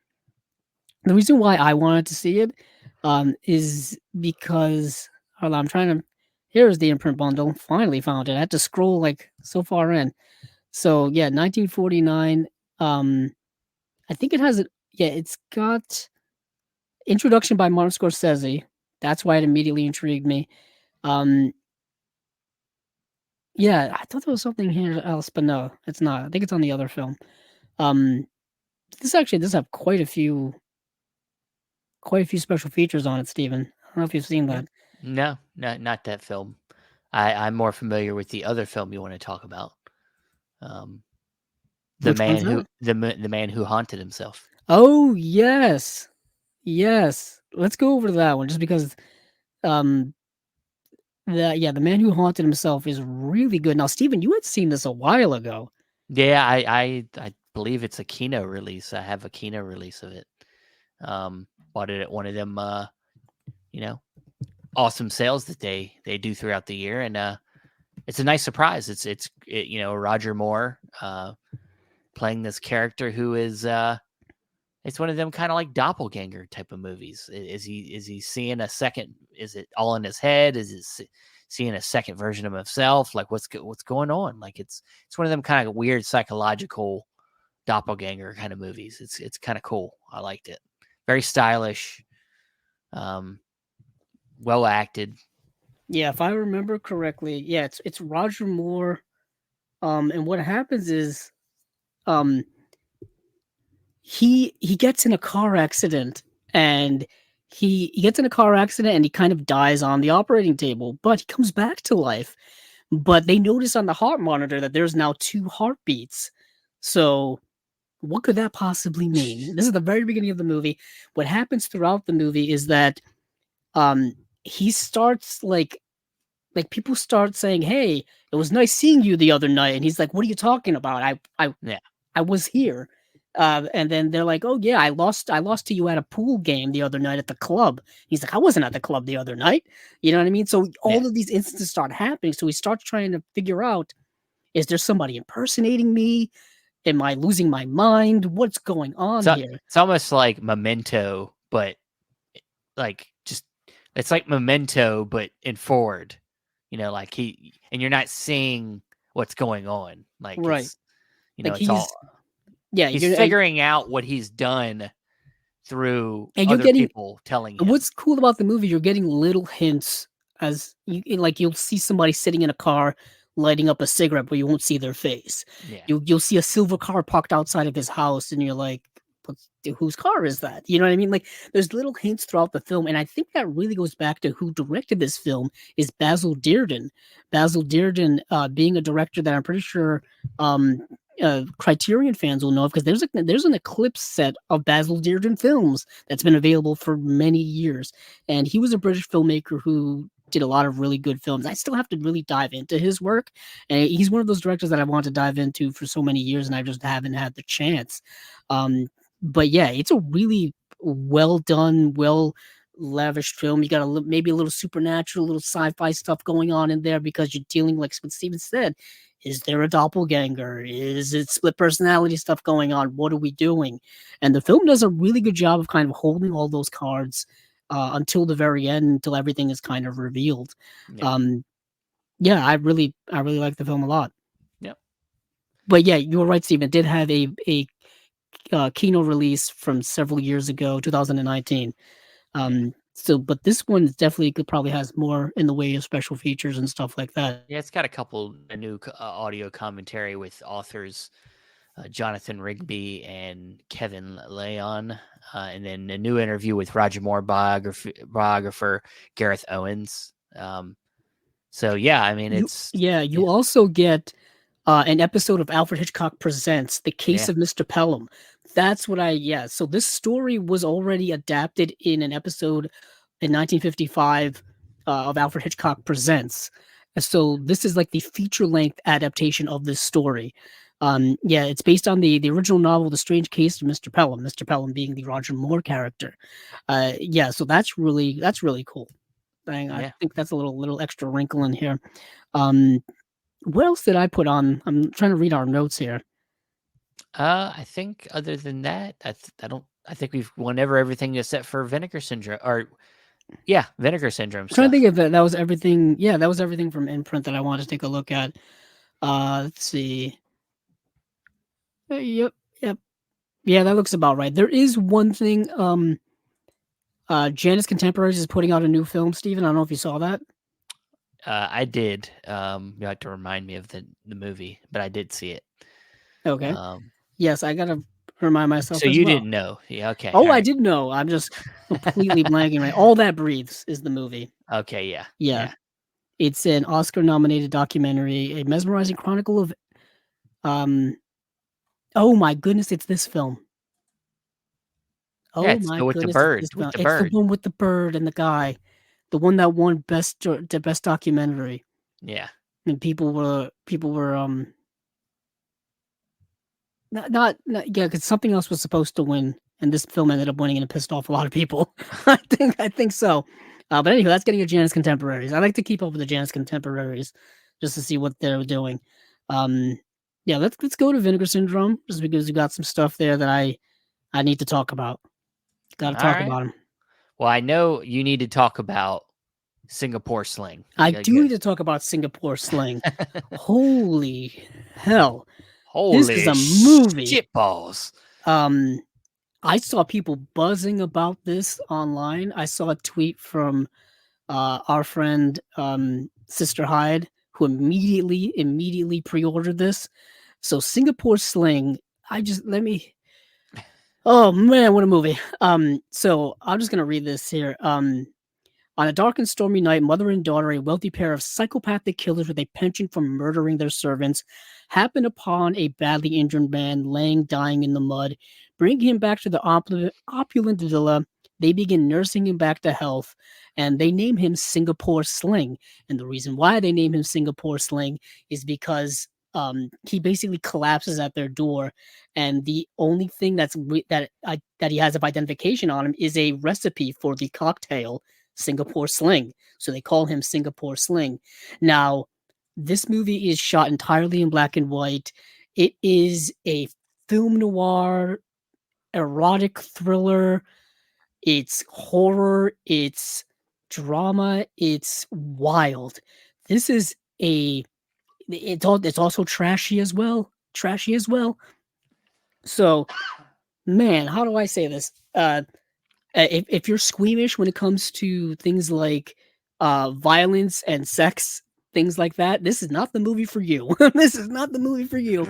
The reason why I wanted to see it is because I'm trying to. Here's the Imprint bundle. Finally found it. I had to scroll so far in. So yeah, 1949. I think it has it. Yeah, it's got introduction by Martin Scorsese. That's why it immediately intrigued me. Yeah, I thought there was something here else, but no, it's not. I think it's on the other film. This does have quite a few special features on it, Steven. I don't know if you've seen that. No, not that film. I'm more familiar with the other film you want to talk about. The man who haunted himself. Oh yes. Let's go over to that one just because the man who haunted himself is really good. Now, Steven, you had seen this a while ago. Yeah, I believe it's a Kino release. I have a Kino release of it. Bought it at one of them awesome sales that they do throughout the year, and it's a nice surprise. It's Roger Moore playing this character who is it's one of them kind of like doppelganger type of movies. Is he seeing a second? Is it all in his head? Is it seeing a second version of himself? Like what's going on? Like it's one of them kind of weird psychological doppelganger kind of movies. It's kind of cool. I liked it. Very stylish. Well acted. Yeah, if I remember correctly, yeah, it's Roger Moore. And what happens is, he gets in a car accident, and he gets in a car accident and he kind of dies on the operating table, but he comes back to life. But they notice on the heart monitor that there's now 2 heartbeats. So what could that possibly mean? This is the very beginning of the movie. What happens throughout the movie is that he starts like people start saying, "Hey, it was nice seeing you the other night," and he's like, "What are you talking about? I was here." And then they're like, "Oh yeah, I lost to you at a pool game the other night at the club." He's like, "I wasn't at the club the other night." You know what I mean? So all of these instances start happening. So he starts trying to figure out, is there somebody impersonating me? Am I losing my mind? What's going on here? It's almost like Memento, but like it's like Memento, but in forward. Like and you're not seeing what's going on. Like right. it's, like it's all. Yeah, he's figuring out what he's done through and other people telling him. What's cool about the movie, you're getting little hints as you'll see somebody sitting in a car lighting up a cigarette, but you won't see their face. Yeah. You'll see a silver car parked outside of his house, and you're like, whose car is that? You know what I mean? Like, there's little hints throughout the film, and I think that really goes back to who directed this film is Basil Dearden. Basil Dearden, being a director that I'm pretty sure Criterion fans will know of, because there's an Eclipse set of Basil Dearden films that's been available for many years, and he was a British filmmaker who did a lot of really good films. I still have to really dive into his work, and he's one of those directors that I want to dive into for so many years, and I just haven't had the chance. But yeah, it's a really well done, well lavished film. You got maybe a little supernatural, little sci-fi stuff going on in there, because you're dealing, like what Steven said, is there a doppelganger? Is it split personality stuff going on? What are we doing? And the film does a really good job of kind of holding all those cards until the very end, until everything is kind of revealed. Yeah, I really like the film a lot. Yep. But yeah, you were right, Steven. It did have a Kino release from several years ago, 2019. So, but this one definitely probably has more in the way of special features and stuff like that. Yeah, it's got a new audio commentary with authors Jonathan Rigby and Kevin Leon, and then a new interview with Roger Moore biographer Gareth Owens. So yeah, I mean, you also get an episode of Alfred Hitchcock Presents The Case of Mr. Pelham. That's what so this story was already adapted in an episode in 1955 of Alfred Hitchcock Presents. So this is like the feature-length adaptation of this story. It's based on the original novel, The Strange Case of Mr. Pelham being the Roger Moore character. So that's really cool. I think that's a little extra wrinkle in here. What else did I put on? I'm trying to read our notes here. I think other than that, I think we've won everything except for Vinegar Syndrome, Vinegar Syndrome. I'm trying to think of it. That was everything. Yeah, that was everything from Imprint that I wanted to take a look at. Let's see. Yep. Yeah, that looks about right. There is one thing. Janus Contemporaries is putting out a new film, Steven. I don't know if you saw that. I did. You had to remind me of the movie, but I did see it. Okay. Yes, I gotta remind myself. So you didn't know? Yeah. Okay. Oh, I did know. I'm just completely blanking. Right. All That Breathes is the movie. Okay. Yeah. It's an Oscar-nominated documentary, a mesmerizing chronicle of. Oh my goodness! It's this film. Oh my goodness! With the bird. It's the one with the bird and the guy, the one that won best documentary. Yeah. And people were not because something else was supposed to win, and this film ended up winning, and it pissed off a lot of people. I think so. But anyway, that's getting a Janus Contemporaries. I like to keep up with the Janus Contemporaries just to see what they're doing. Yeah, let's go to Vinegar Syndrome just because you got some stuff there that I need to talk about. Got to talk about them. Well, I know you need to talk about Singapore Sling. I do need to talk about Singapore Sling. Holy hell. This is a movie. Shitballs. I saw people buzzing about this online. I saw a tweet from our friend Sister Hyde, who immediately pre-ordered this. So Singapore Sling, oh man, what a movie. So I'm just gonna read this here. On a dark and stormy night, mother and daughter, a wealthy pair of psychopathic killers with a penchant for murdering their servants, happen upon a badly injured man laying dying in the mud. Bringing him back to the opulent villa, they begin nursing him back to health, and they name him Singapore Sling. And the reason why they name him Singapore Sling is because he basically collapses at their door, and the only thing that he has of identification on him is a recipe for the cocktail Singapore Sling. So they call him Singapore Sling. Now, this movie is shot entirely in black and white. It is a film noir, erotic thriller. It's horror. It's drama. It's wild. This is it's also trashy as well. So, man, how do I say this? If you're squeamish when it comes to things like violence and sex, things like that, this is not the movie for you. This is not the movie for you.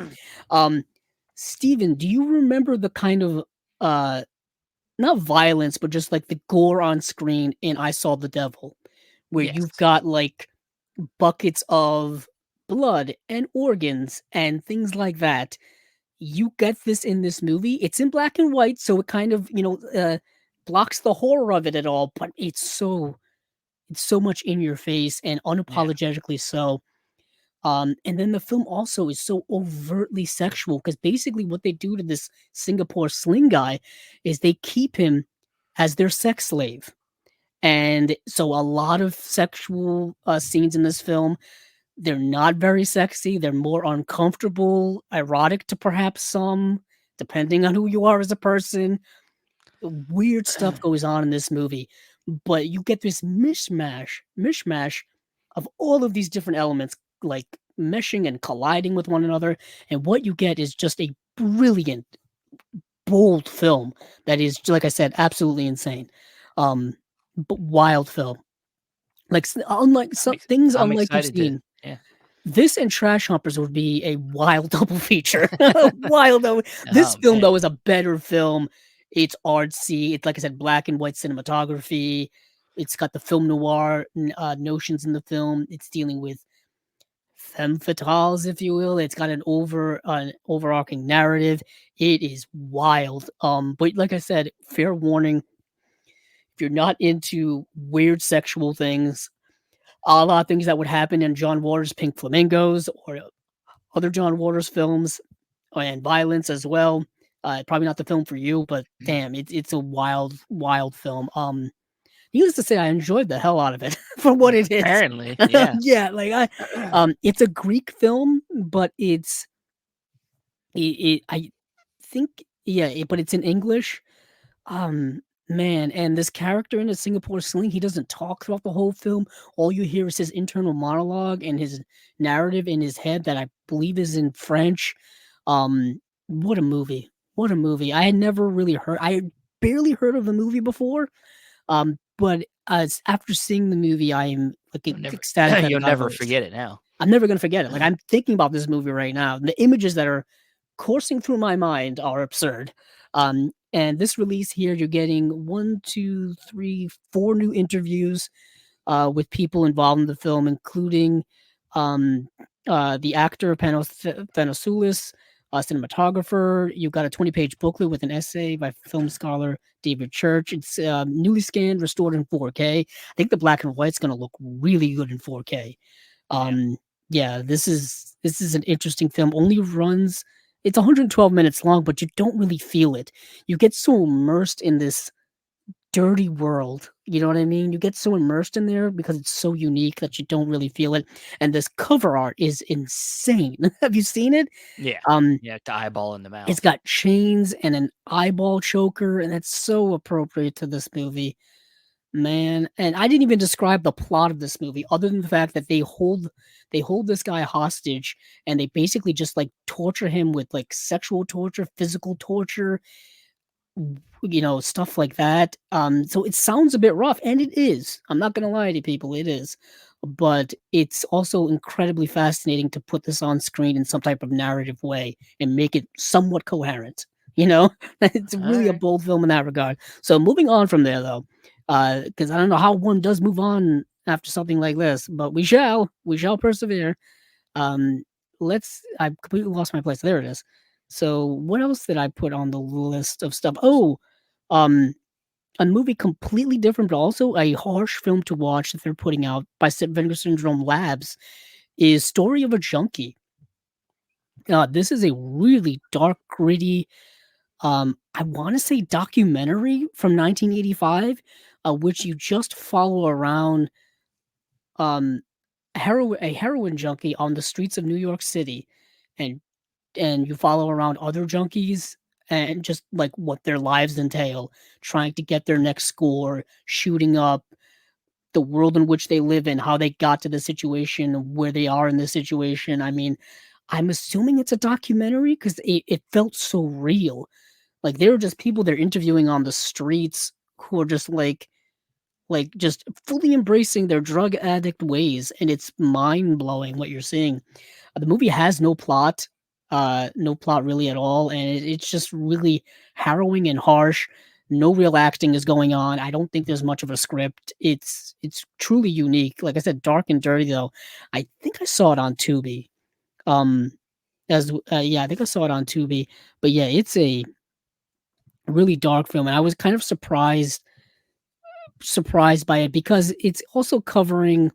Steven, do you remember the kind of not violence, but just like the gore on screen in I Saw the Devil, where you've got like buckets of blood and organs and things like that? You get this in this movie. It's in black and white, so it kind of, blocks the horror of it at all, but it's so much in your face and unapologetically so. And then the film also is so overtly sexual because basically what they do to this Singapore Sling guy is they keep him as their sex slave. And so a lot of sexual scenes in this film, they're not very sexy. They're more uncomfortable, erotic to perhaps some, depending on who you are as a person. Weird stuff goes on in this movie, but you get this mishmash of all of these different elements, like meshing and colliding with one another. And what you get is just a brilliant, bold film that is, like I said, absolutely insane. But wild film. Like unlike some things, unlike you've seen. This and Trash Humpers would be a wild double feature. Wild double. This film though is a better film. It's artsy. It's, like I said, black and white cinematography. It's got the film noir notions in the film. It's dealing with femme fatales, if you will. It's got an overarching narrative. It is wild. But like I said, fair warning, if you're not into weird sexual things, a lot of things that would happen in John Waters' Pink Flamingos or other John Waters films, and violence as well. Probably not the film for you, but damn, it's a wild film. Needless to say, I enjoyed the hell out of it for what it is. Apparently, yeah. Yeah, like it's a Greek film, but I think, but it's in English. Man, and this character in the Singapore Sling, he doesn't talk throughout the whole film. All you hear is his internal monologue and his narrative in his head that I believe is in French. What a movie. What a movie. I had barely heard of the movie before. But after seeing the movie, I am ecstatic. You'll never forget it now. I'm never going to forget it. Like, I'm thinking about this movie right now. The images that are coursing through my mind are absurd. And this release here, you're getting 1, 2, 3, 4 new interviews with people involved in the film, including the actor Panosoulis, cinematographer. You've got a 20-page booklet with an essay by film scholar David Church. It's newly scanned, restored in 4K. I think the black and white's going to look really good in 4K. This is an interesting film. It's 112 minutes long, but you don't really feel it. You get so immersed in this dirty world. You know what I mean? You get so immersed in there because it's so unique that you don't really feel it. And this cover art is insane. Have you seen it? Yeah. Um, Yeah, the eyeball in the it's mouth. got chains and an eyeball choker, and that's so appropriate to this movie, man. And I didn't even describe the plot of this movie other than the fact that they hold this guy hostage and they basically just like torture him with like sexual torture, physical torture, stuff like that. So it sounds a bit rough, and it is. I'm not gonna lie to people, it is. But it's also incredibly fascinating to put this on screen in some type of narrative way and make it somewhat coherent. You know, it's All really a right. bold film in that regard. So moving on from there, though, because I don't know how one does move on after something like this, but we shall persevere. Um, I completely lost my place. There it is. So what else did I put on the list of stuff? Oh, um, a movie completely different, but also a harsh film to watch that they're putting out by Vinegar Syndrome Labs is Story of a Junkie. This is a really dark, gritty, I want to say documentary from 1985, which you just follow around um, a heroin junkie on the streets of New York City, and you follow around other junkies and just like what their lives entail, trying to get their next score, shooting up the world in which they live in, how they got to the situation, where they are in the situation. I mean, I'm assuming it's a documentary because it felt so real. Like they were just people they're interviewing on the streets who are just just fully embracing their drug addict ways, and it's mind blowing what you're seeing. The movie has no plot really at all, and it's just really harrowing and harsh. No real acting is going on. I don't think there's much of a script. It's truly unique. Like I said, dark and dirty though. I think I saw it on Tubi. Um, yeah, I think I saw it on Tubi. But yeah, it's a really dark film, and I was kind of surprised by it because it's also covering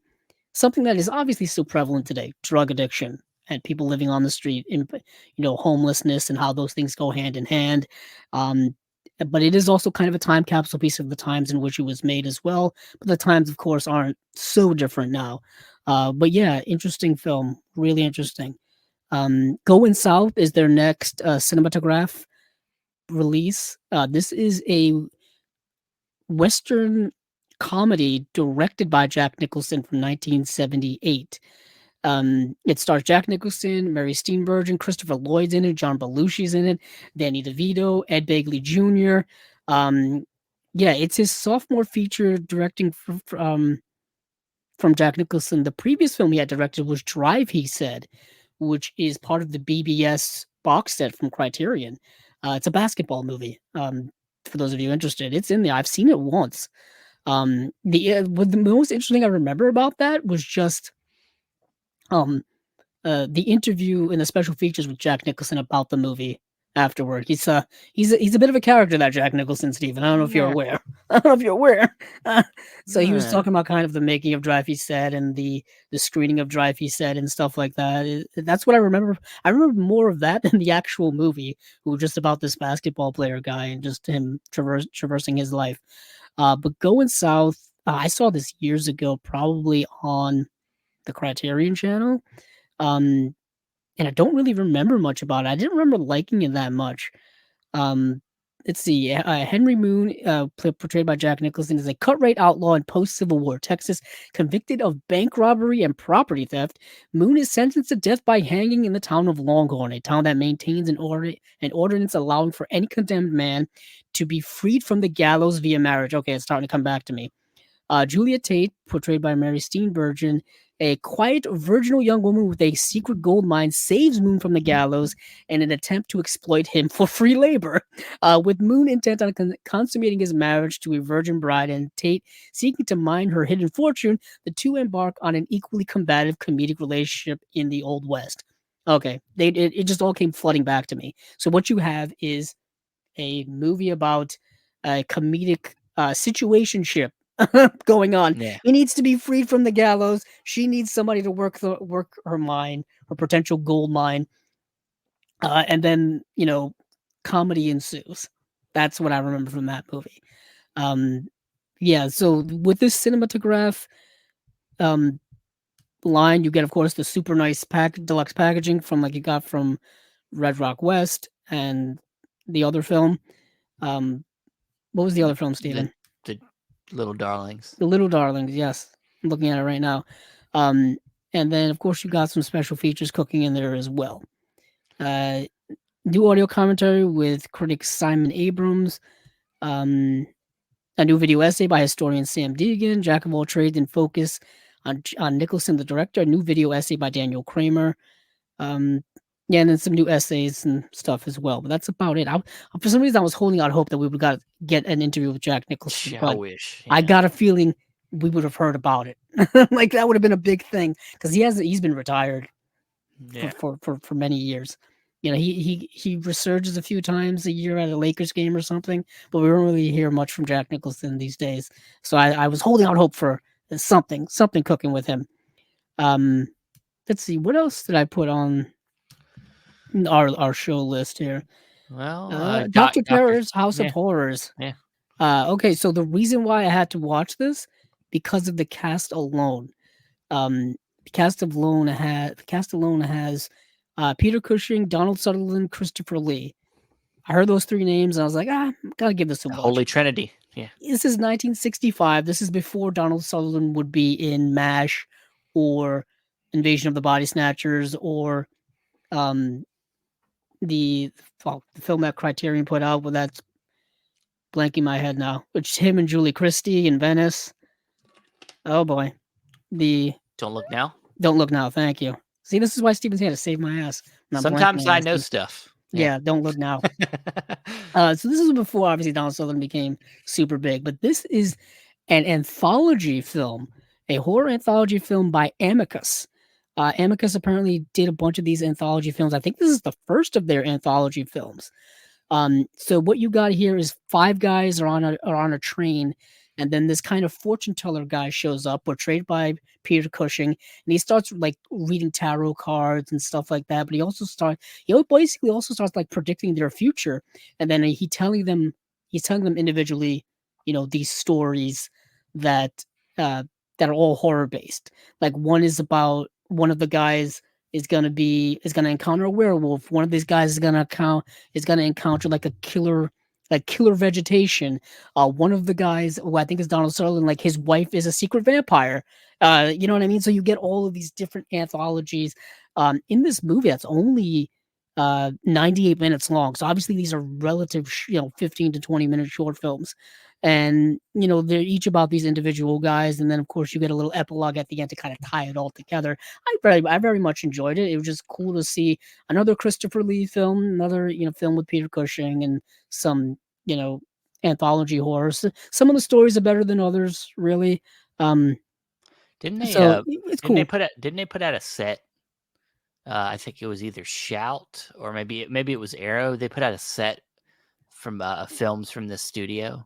something that is obviously still prevalent today, drug addiction and people living on the street, homelessness and how those things go hand in hand. Um, but it is also kind of a time capsule piece of the times in which it was made as well. But the times, of course, aren't so different now. But yeah, interesting film, really interesting. Going South is their next cinematograph release. This is a Western comedy directed by Jack Nicholson from 1978. It stars Jack Nicholson, Mary Steenburgen, Christopher Lloyd's in it, John Belushi's in it, Danny DeVito, Ed Begley Jr. Yeah, it's his sophomore feature directing from Jack Nicholson. The previous film he had directed was Drive, he said, which is part of the BBS box set from Criterion. It's a basketball movie. For those of you interested, it's in there. I've seen it once. The most interesting I remember about that was just um the interview and the special features with Jack Nicholson about the movie afterward. He's a bit of a character, that Jack Nicholson, Stephen. I don't know if you're Yeah. aware. I don't know if you're aware. So he was Yeah. talking about kind of the making of Drive, he said, and the screening of Drive, he said, and stuff like that. That's what I remember. I remember more of that than the actual movie, who was just about this basketball player guy and just him traversing his life. But Going South, I saw this years ago, probably on the Criterion channel. Um, and I don't really remember much about it. I didn't remember liking it that much. Um, let's see. Henry Moon, portrayed by Jack Nicholson, is a cut-rate outlaw in post-Civil War Texas, convicted of bank robbery and property theft. Moon is sentenced to death by hanging in the town of Longhorn, a town that maintains an ordinance allowing for any condemned man to be freed from the gallows via marriage. Okay, it's starting to come back to me. Julia Tate, portrayed by Mary Steenburgen, a quiet, virginal young woman with a secret gold mine, saves Moon from the gallows in an attempt to exploit him for free labor. With Moon intent on consummating his marriage to a virgin bride and Tate seeking to mine her hidden fortune, the two embark on an equally combative comedic relationship in the Old West. Okay, it just all came flooding back to me. So what you have is a movie about a comedic situationship going on. Yeah. He needs to be freed from the gallows. She needs somebody to work her mine, her potential gold mine, and then comedy ensues. That's what I remember from that movie. Yeah, so with this cinematograph line, you get, of course, the super nice deluxe packaging from like you got from Red Rock West and the other film. What was the other film, Steven? The Little Darlings. The Little Darlings, yes. I'm looking at it right now. And then, of course, you got some special features cooking in there as well. New audio commentary with critic Simon Abrams. A new video essay by historian Sam Deegan, Jack of all trades and focus on Nicholson, the director. A new video essay by Daniel Kramer. Yeah, and then some new essays and stuff as well. But that's about it. For some reason, I was holding out hope that we would get an interview with Jack Nicholson. I wish. Yeah. I got a feeling we would have heard about it. Like that would have been a big thing because he's been retired for many years. You know, he resurges a few times a year at a Lakers game or something, but we don't really hear much from Jack Nicholson these days. So I was holding out hope for something cooking with him. Let's see, what else did I put on our show list here? Well, Dr. Terror's House of Horrors. Yeah. Okay, so the reason why I had to watch this because of the cast alone. The cast alone has Peter Cushing, Donald Sutherland, Christopher Lee. I heard those three names and I was like, gotta give this a watch. Holy Trinity. Yeah. This is 1965. This is before Donald Sutherland would be in MASH or Invasion of the Body Snatchers or the film that Criterion put out, but that's blanking my head now. Which him and Julie Christie in Venice. Oh boy. Don't Look Now? Don't Look Now, thank you. See, this is why Steven's here to save my ass. Sometimes I know stuff. Yeah, Don't Look Now. So this is before, obviously, Donald Sutherland became super big. But this is an anthology film, a horror anthology film by Amicus. Amicus apparently did a bunch of these anthology films. I think this is the first of their anthology films. So what you got here is 5 guys are on a train, and then this kind of fortune teller guy shows up, portrayed by Peter Cushing, and he starts like reading tarot cards and stuff like that. But he basically also starts like predicting their future, and then he's telling them individually, you know, these stories that are all horror based. Like one is about one of the guys is gonna encounter a werewolf. One of these guys is gonna encounter like a killer vegetation. One of the guys, who I think is Donald Sutherland, like his wife is a secret vampire. You know what I mean? So you get all of these different anthologies in this movie that's only 98 minutes long. So obviously these are relative, 15 to 20 minute short films. And, you know, they're each about these individual guys. And then, of course, you get a little epilogue at the end to kind of tie it all together. I very much enjoyed it. It was just cool to see another Christopher Lee film, another, film with Peter Cushing and some, anthology horrors. Some of the stories are better than others, really. Didn't they? So it's cool. Didn't they put out a set? I think it was either Shout or maybe it was Arrow. They put out a set from films from the studio.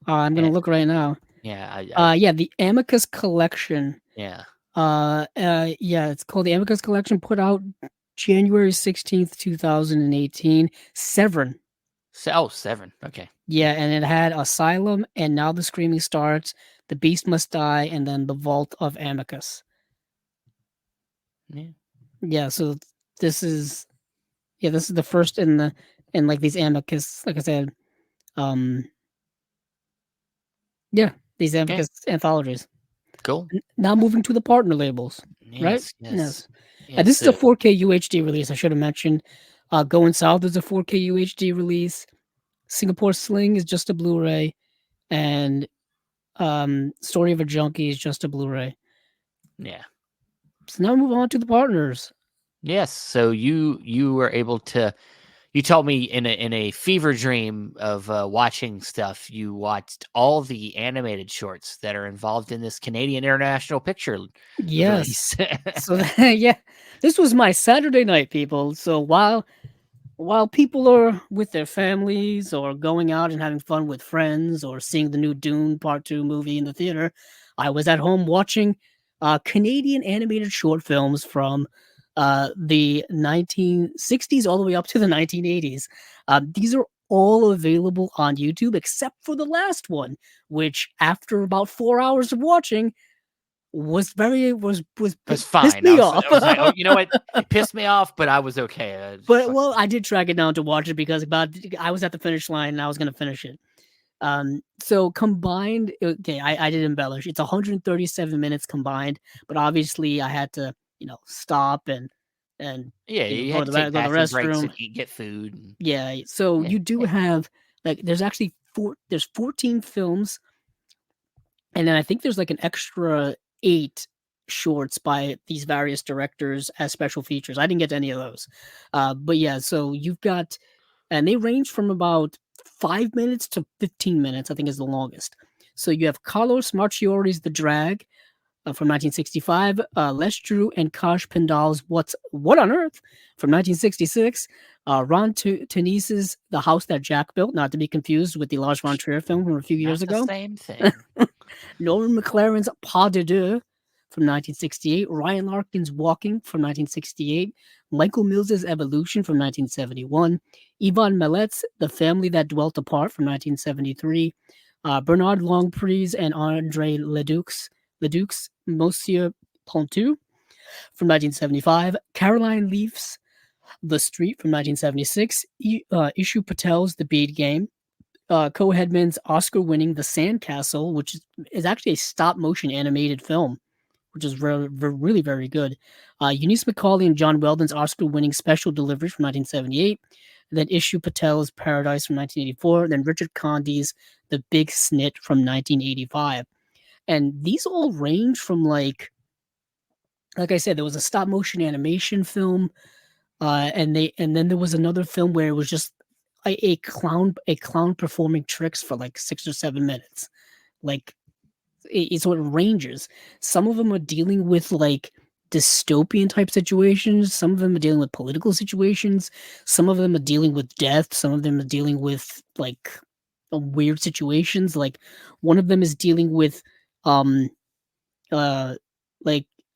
I'm gonna look right now. Yeah. Yeah, the Amicus Collection. Yeah. Yeah, it's called the Amicus Collection. Put out January 16th, 2018. Severin. Severin. Okay. Yeah, and it had Asylum and Now the Screaming Starts, The Beast Must Die, and then The Vault of Amicus. Yeah. Yeah, so this is the first in like these Amicus, like I said, these Amicus anthologies. Cool. Now moving to the partner labels, right? Yes. This is a 4K UHD release. I should have mentioned. Going South is a 4K UHD release. Singapore Sling is just a Blu-ray, and Story of a Junkie is just a Blu-ray. Yeah. So now move on to the partners. Yes. So you were able to. You told me in a fever dream of watching stuff, you watched all the animated shorts that are involved in this Canadian International Picture release. So this was my Saturday night, people. So while people are with their families or going out and having fun with friends or seeing the new Dune Part 2 movie in the theater, I was at home watching Canadian animated short films from the 1960s all the way up to the 1980s. These are all available on YouTube except for the last one, which after about 4 hours of watching was fine. Pissed me off. I was like, oh, you know what? It pissed me off, but I was okay. But well, I did track it down to watch it because I was at the finish line and I was going to finish it. So combined, okay, I did embellish. It's 137 minutes combined, but obviously I had to, stop and you go had to to take the breaks restroom and get food. Yeah, so you do have there's actually there's 14 films, and then I think there's like an extra 8 shorts by these various directors as special features. I didn't get to any of those, but yeah, so you've got, and they range from about 5 minutes to 15 minutes. I think is the longest. So you have Carlos Marchiori's The Drag, from 1965, Les Drew and Kosh Pendal's What on Earth from 1966, Ron Tenise's The House That Jack Built, not to be confused with the Lars von Trier film from a few years ago. Same thing. Norman McLaren's Pas de Deux from 1968, Ryan Larkin's Walking from 1968, Michael Mills's Evolution from 1971, Yvonne Mellet's The Family That Dwelt Apart from 1973, Bernard Longpres and Andre Leduc's Monsieur Pontou from 1975, Caroline Leaf's The Street from 1976, Ishu Patel's The Bead Game, Co-Hedman's Oscar-winning The Sandcastle, which is actually a stop-motion animated film, which is really very good. Eunice McCauley and John Weldon's Oscar-winning Special Delivery from 1978, then Ishu Patel's Paradise from 1984, then Richard Condi's The Big Snit from 1985. And these all range from like I said, there was a stop motion animation film, and then there was another film where it was just a clown performing tricks for like 6 or 7 minutes. Like so it ranges. Some of them are dealing with like dystopian type situations. Some of them are dealing with political situations. Some of them are dealing with death. Some of them are dealing with like weird situations. Like one of them is dealing with like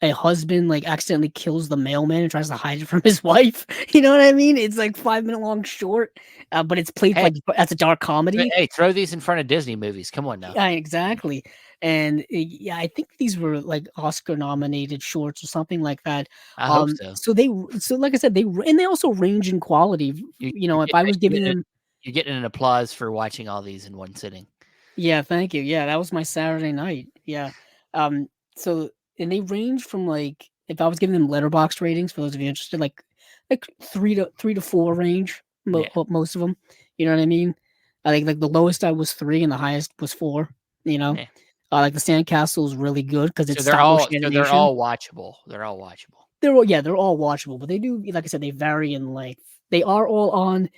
a husband like accidentally kills the mailman and tries to hide it from his wife. You know what I mean? It's like 5-minute long short, but it's played like as a dark comedy. Hey, throw these in front of Disney movies. Come on now. Yeah, exactly. And yeah, I think these were like Oscar nominated shorts or something like that. I hope so. So like I said, they also range in quality. If I was giving them, you're getting an applause for watching all these in one sitting. Yeah, thank you. Yeah, that was my Saturday night. Yeah. So and they range from like, if I was giving them letterbox ratings for those of you interested, like 3 to 4 range. Most of them, you know what I mean? I think like the lowest I was 3 and the highest was 4. Like the Sandcastle is really good because it's they're all watchable. They're all watchable. They're all watchable, but they do, like I said, they vary in length. They are all on.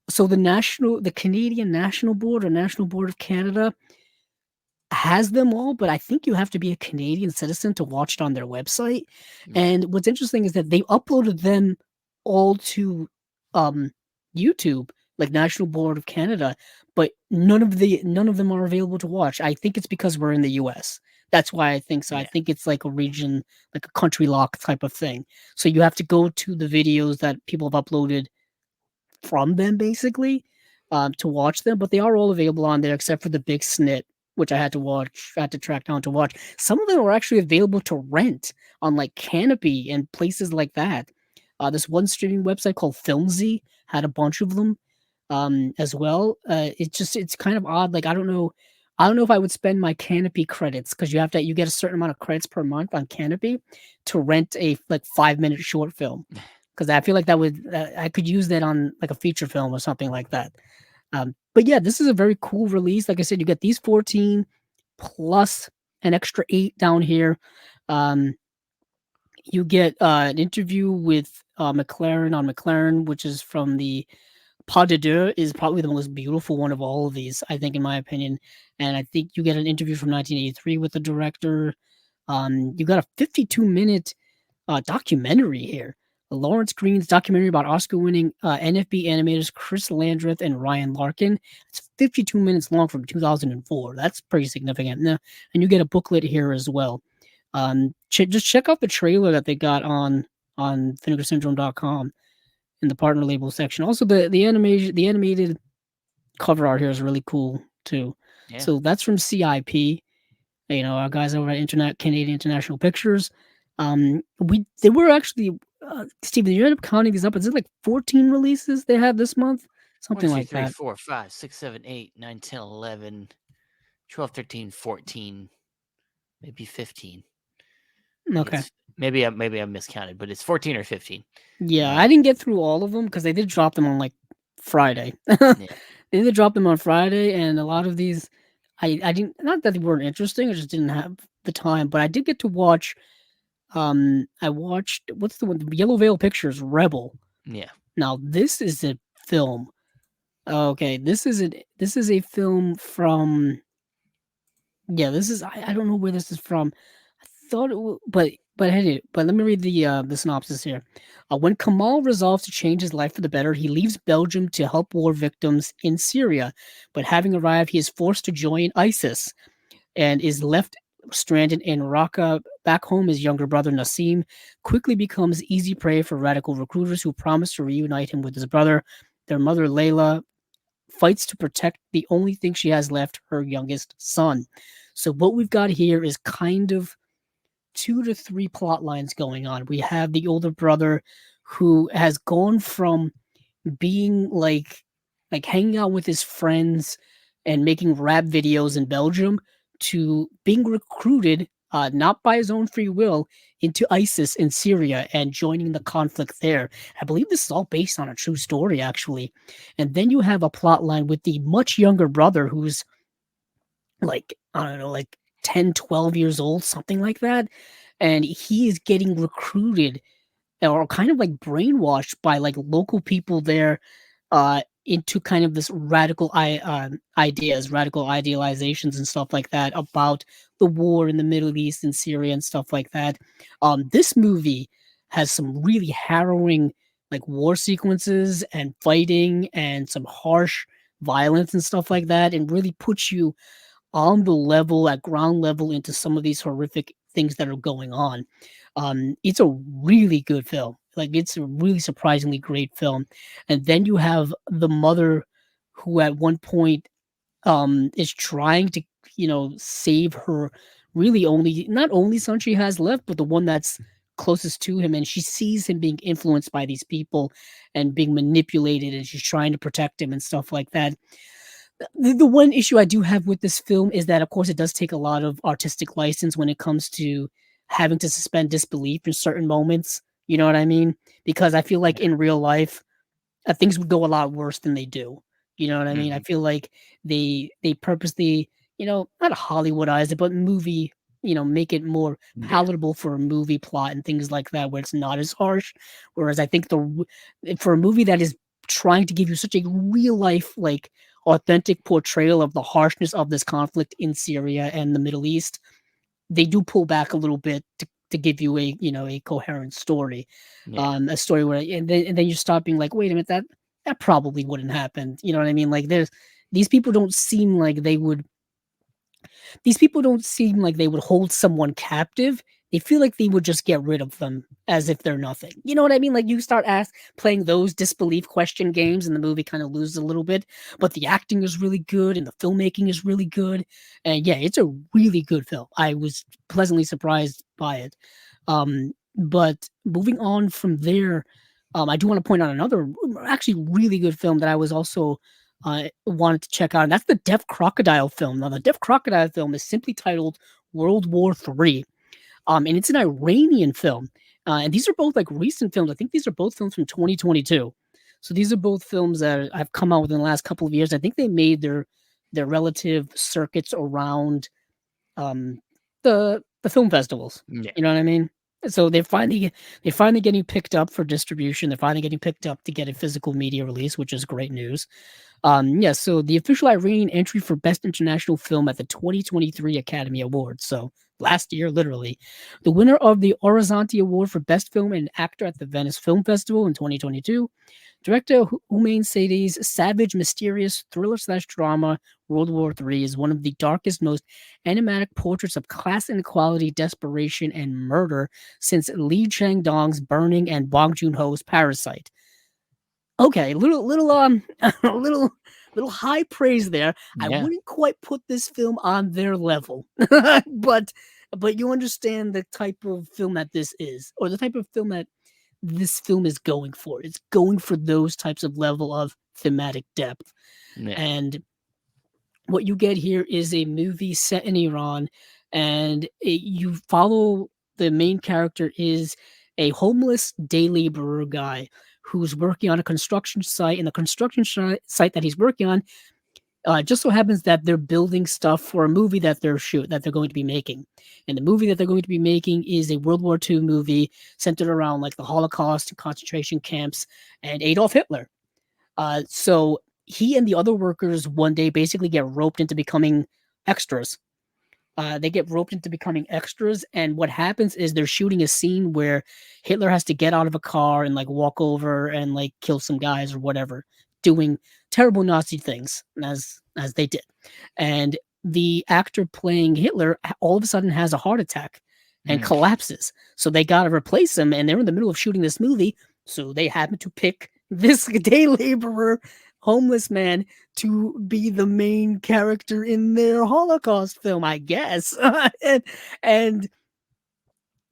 So the Canadian National Board or National Board of Canada has them all, but I think you have to be a Canadian citizen to watch it on their website. And what's interesting is that they uploaded them all to YouTube, like National Board of Canada, but none of them are available to watch. I think it's because we're in the US. That's why I think so. Yeah. I think it's like a region, like a country lock type of thing. So you have to go to the videos that people have uploaded from them, basically, to watch them. But they are all available on there except for The Big Snit, which I had to track down to watch. Some of them are actually available to rent on like Canopy and places like that. This one streaming website called Filmzy had a bunch of them as well. It's kind of odd. Like I don't know if I would spend my Canopy credits, because you get a certain amount of credits per month on Canopy to rent a like 5-minute short film, because I feel like that would I could use that on like a feature film or something like that. But yeah, this is a very cool release. Like I said, you get these 14 plus an extra 8 down here. You get an interview with McLaren on McLaren, which is from the Pas de Deux, is probably the most beautiful one of all of these, I think, in my opinion. And I think you get an interview from 1983 with the director. You got a 52-minute documentary here. Lawrence Green's documentary about Oscar-winning NFB animators Chris Landreth and Ryan Larkin. It's 52 minutes long from 2004. That's pretty significant. And you get a booklet here as well. Just check out the trailer that they got on vinegarsyndrome.com in the partner label section. Also, the animated cover art here is really cool too. Yeah. So that's from CIP. Our guys over at Canadian International Pictures. They were actually, Steven, you end up counting these up. Is it like 14 releases they had this month? 1, Something 2, like 3, that. 4, 5, 6, 7, 8, 9, 10, 11, 12, 13, 14, maybe 15. Okay. Maybe I miscounted, but it's 14 or 15. Yeah, I didn't get through all of them because they did drop them on like Friday. Yeah. They did drop them on Friday, and a lot of these, I didn't. Not that they weren't interesting, I just didn't have the time. But I did get to watch. I watched what's the one? The Yellow Veil Pictures Rebel. Yeah. Now this is a film. Okay, this is a film from. Yeah, this is. I don't know where this is from. I thought it was, but let me read the synopsis here. When Kamal resolves to change his life for the better, he leaves Belgium to help war victims in Syria. But having arrived, he is forced to join ISIS and is left stranded in Raqqa. Back home, his younger brother Nassim quickly becomes easy prey for radical recruiters who promise to reunite him with his brother. Their mother Layla fights to protect the only thing she has left, her youngest son. So what we've got here is kind of 2 to 3 plot lines going on. We have the older brother who has gone from being like hanging out with his friends and making rap videos in Belgium to being recruited, not by his own free will, into ISIS in Syria and joining the conflict there. I believe this is all based on a true story, actually. And then you have a plot line with the much younger brother who's like, I don't know, like 10, 12 years old, something like that. And he is getting recruited or kind of like brainwashed by like local people there into kind of this ideas, radical idealizations and stuff like that about the war in the Middle East and Syria and stuff like that. This movie has some really harrowing like war sequences and fighting and some harsh violence and stuff like that, and really puts you on the level, at ground level, into some of these horrific things that are going on. It's a really good film. Like, it's a really surprisingly great film. And then you have the mother who at one point is trying to, save her really not only son she has left, but the one that's closest to him. And she sees him being influenced by these people and being manipulated, and she's trying to protect him and stuff like that. The one issue I do have with this film is that, of course, it does take a lot of artistic license when it comes to having to suspend disbelief in certain moments. You know what I mean? Because I feel like in real life, things would go a lot worse than they do. You know what I mean? I feel like they purposely, not Hollywoodize it, but make it more palatable for a movie plot and things like that, where it's not as harsh. Whereas I think for a movie that is trying to give you such a real life, like, authentic portrayal of the harshness of this conflict in Syria and the Middle East, they do pull back a little bit to give you a coherent story, a story where and then you stop being like, wait a minute, that probably wouldn't happen. You know what I mean? Like, these people don't seem like they would hold someone captive. They feel like they would just get rid of them as if they're nothing. You know what I mean? Like, you start playing those disbelief question games, and the movie kind of loses a little bit. But the acting is really good, and the filmmaking is really good. And yeah, it's a really good film. I was pleasantly surprised by it. But moving on from there, I do want to point out another actually really good film that I was also wanted to check out, and that's the Deaf Crocodile film. Now, the Deaf Crocodile film is simply titled World War III, and it's an Iranian film. And these are both like recent films. I think these are both films from 2022. So these are both films that have come out within the last couple of years. I think they made their relative circuits around the film festivals. Yeah. You know what I mean? So they're finally getting picked up for distribution. They're finally getting picked up to get a physical media release, which is great news. So the official Iranian entry for Best International Film at the 2023 Academy Awards. So last year, literally. The winner of the Horizonte Award for Best Film and Actor at the Venice Film Festival in 2022. Director Humain Sadi's savage, mysterious thriller/drama World War III is one of the darkest, most enigmatic portraits of class inequality, desperation, and murder since Lee Chang-dong's Burning and Bong Joon-ho's Parasite. Okay, a little little high praise there. I wouldn't quite put this film on their level, but you understand the type of film that this is, or the type of film that this film is going for. It's going for those types of level of thematic depth. Yeah. And what you get here is a movie set in Iran, and you follow the main character is a homeless day laborer guy who's working on a construction site, and the construction site that he's working on just so happens that they're building stuff for a movie that they're going to be making. And the movie that they're going to be making is a World War II movie centered around like the Holocaust and concentration camps and Adolf Hitler. So he and the other workers one day basically get roped into becoming extras. They get roped into becoming extras, and what happens is they're shooting a scene where Hitler has to get out of a car and like walk over and like kill some guys or whatever, doing terrible Nazi things as they did. And the actor playing Hitler all of a sudden has a heart attack and collapses. So they got to replace him, and they're in the middle of shooting this movie. So they happen to pick this day laborer, homeless man, to be the main character in their Holocaust film, I guess. and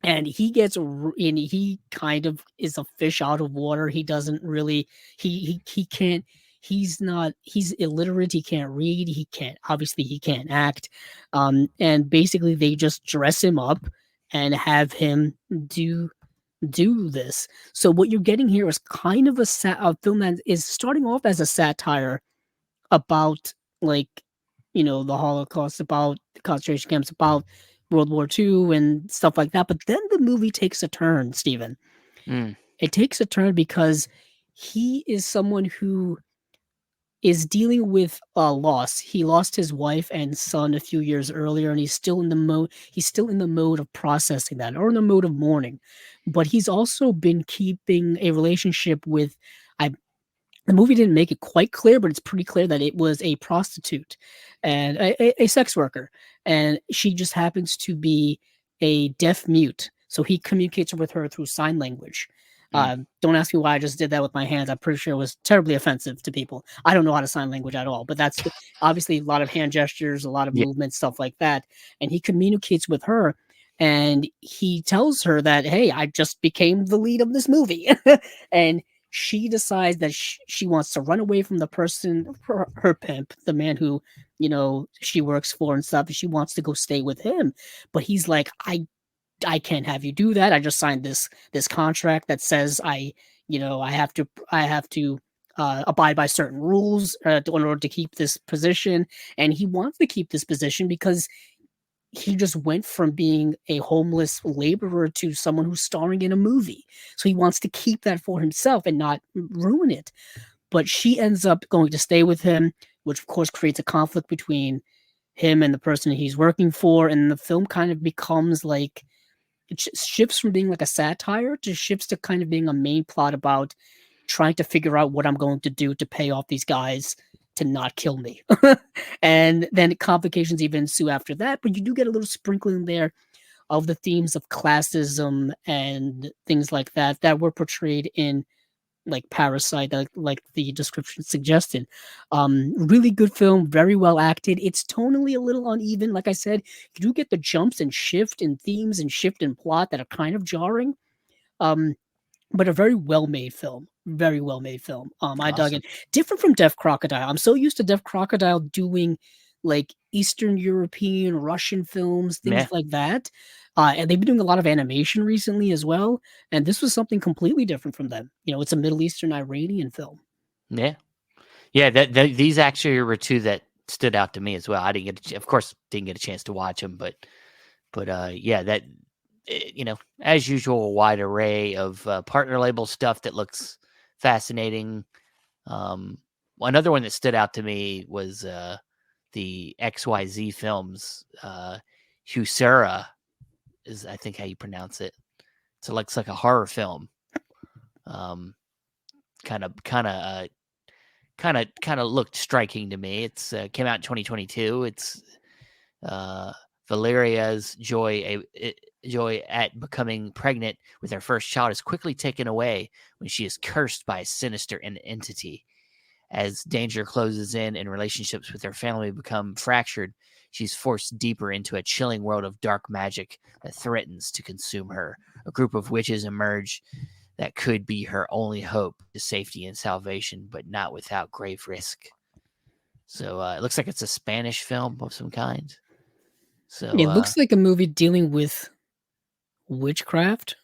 he gets, and he kind of is a fish out of water. He doesn't really, he can't, he's illiterate. He can't read. He can't act. And basically they just dress him up and have him do this. So what you're getting here is kind of a film that is starting off as a satire about, like, the Holocaust, about the concentration camps, about World War II and stuff like that. But then the movie takes a turn, Stephen. It takes a turn because he is someone who is dealing with a loss. He lost his wife and son a few years earlier, and he's still in the mode of processing that, or in the mode of mourning. But he's also been keeping a relationship with, the movie didn't make it quite clear, but it's pretty clear that it was a prostitute and a sex worker. And she just happens to be a deaf mute. So he communicates with her through sign language. Don't ask me why I just did that with my hands. I'm pretty sure it was terribly offensive to people. I don't know how to sign language at all, but that's obviously a lot of hand gestures, a lot of movement, stuff like that. And he communicates with her, and he tells her that, hey, I just became the lead of this movie. And she decides that she wants to run away from the person, her pimp, the man who, she works for and stuff. And she wants to go stay with him. But he's like, I can't have you do that. I just signed this contract that says I have to abide by certain rules in order to keep this position. And he wants to keep this position because he just went from being a homeless laborer to someone who's starring in a movie. So he wants to keep that for himself and not ruin it. But she ends up going to stay with him, which of course creates a conflict between him and the person he's working for. And the film kind of becomes like, it shifts from being like a satire to shifts to kind of being a main plot about trying to figure out what I'm going to do to pay off these guys to not kill me. And then complications even ensue after that. But you do get a little sprinkling there of the themes of classism and things like that were portrayed in like Parasite, like the description suggested. Really good film, very well acted. It's tonally a little uneven. Like I said, you do get the jumps and shift in themes and shift in plot that are kind of jarring. But a very well-made film. Very well-made film. I dug it. Different from Deaf Crocodile. I'm so used to Deaf Crocodile doing like Eastern European, Russian films, things like that. And they've been doing a lot of animation recently as well. And this was something completely different from them. It's a Middle Eastern Iranian film. Yeah. Yeah. These actually were two that stood out to me as well. I didn't get a chance to watch them, but yeah, that, as usual, a wide array of partner label stuff that looks fascinating. Another one that stood out to me was the XYZ films. Husera is, I think, how you pronounce it. So it looks like a horror film. Kind of looked striking to me. It's came out in 2022. It's Valeria's joy at becoming pregnant with her first child is quickly taken away when she is cursed by a sinister entity. As danger closes in and relationships with her family become fractured, she's forced deeper into a chilling world of dark magic that threatens to consume her. A group of witches emerge that could be her only hope to safety and salvation, but not without grave risk. So it looks like it's a Spanish film of some kind. So it looks like a movie dealing with witchcraft,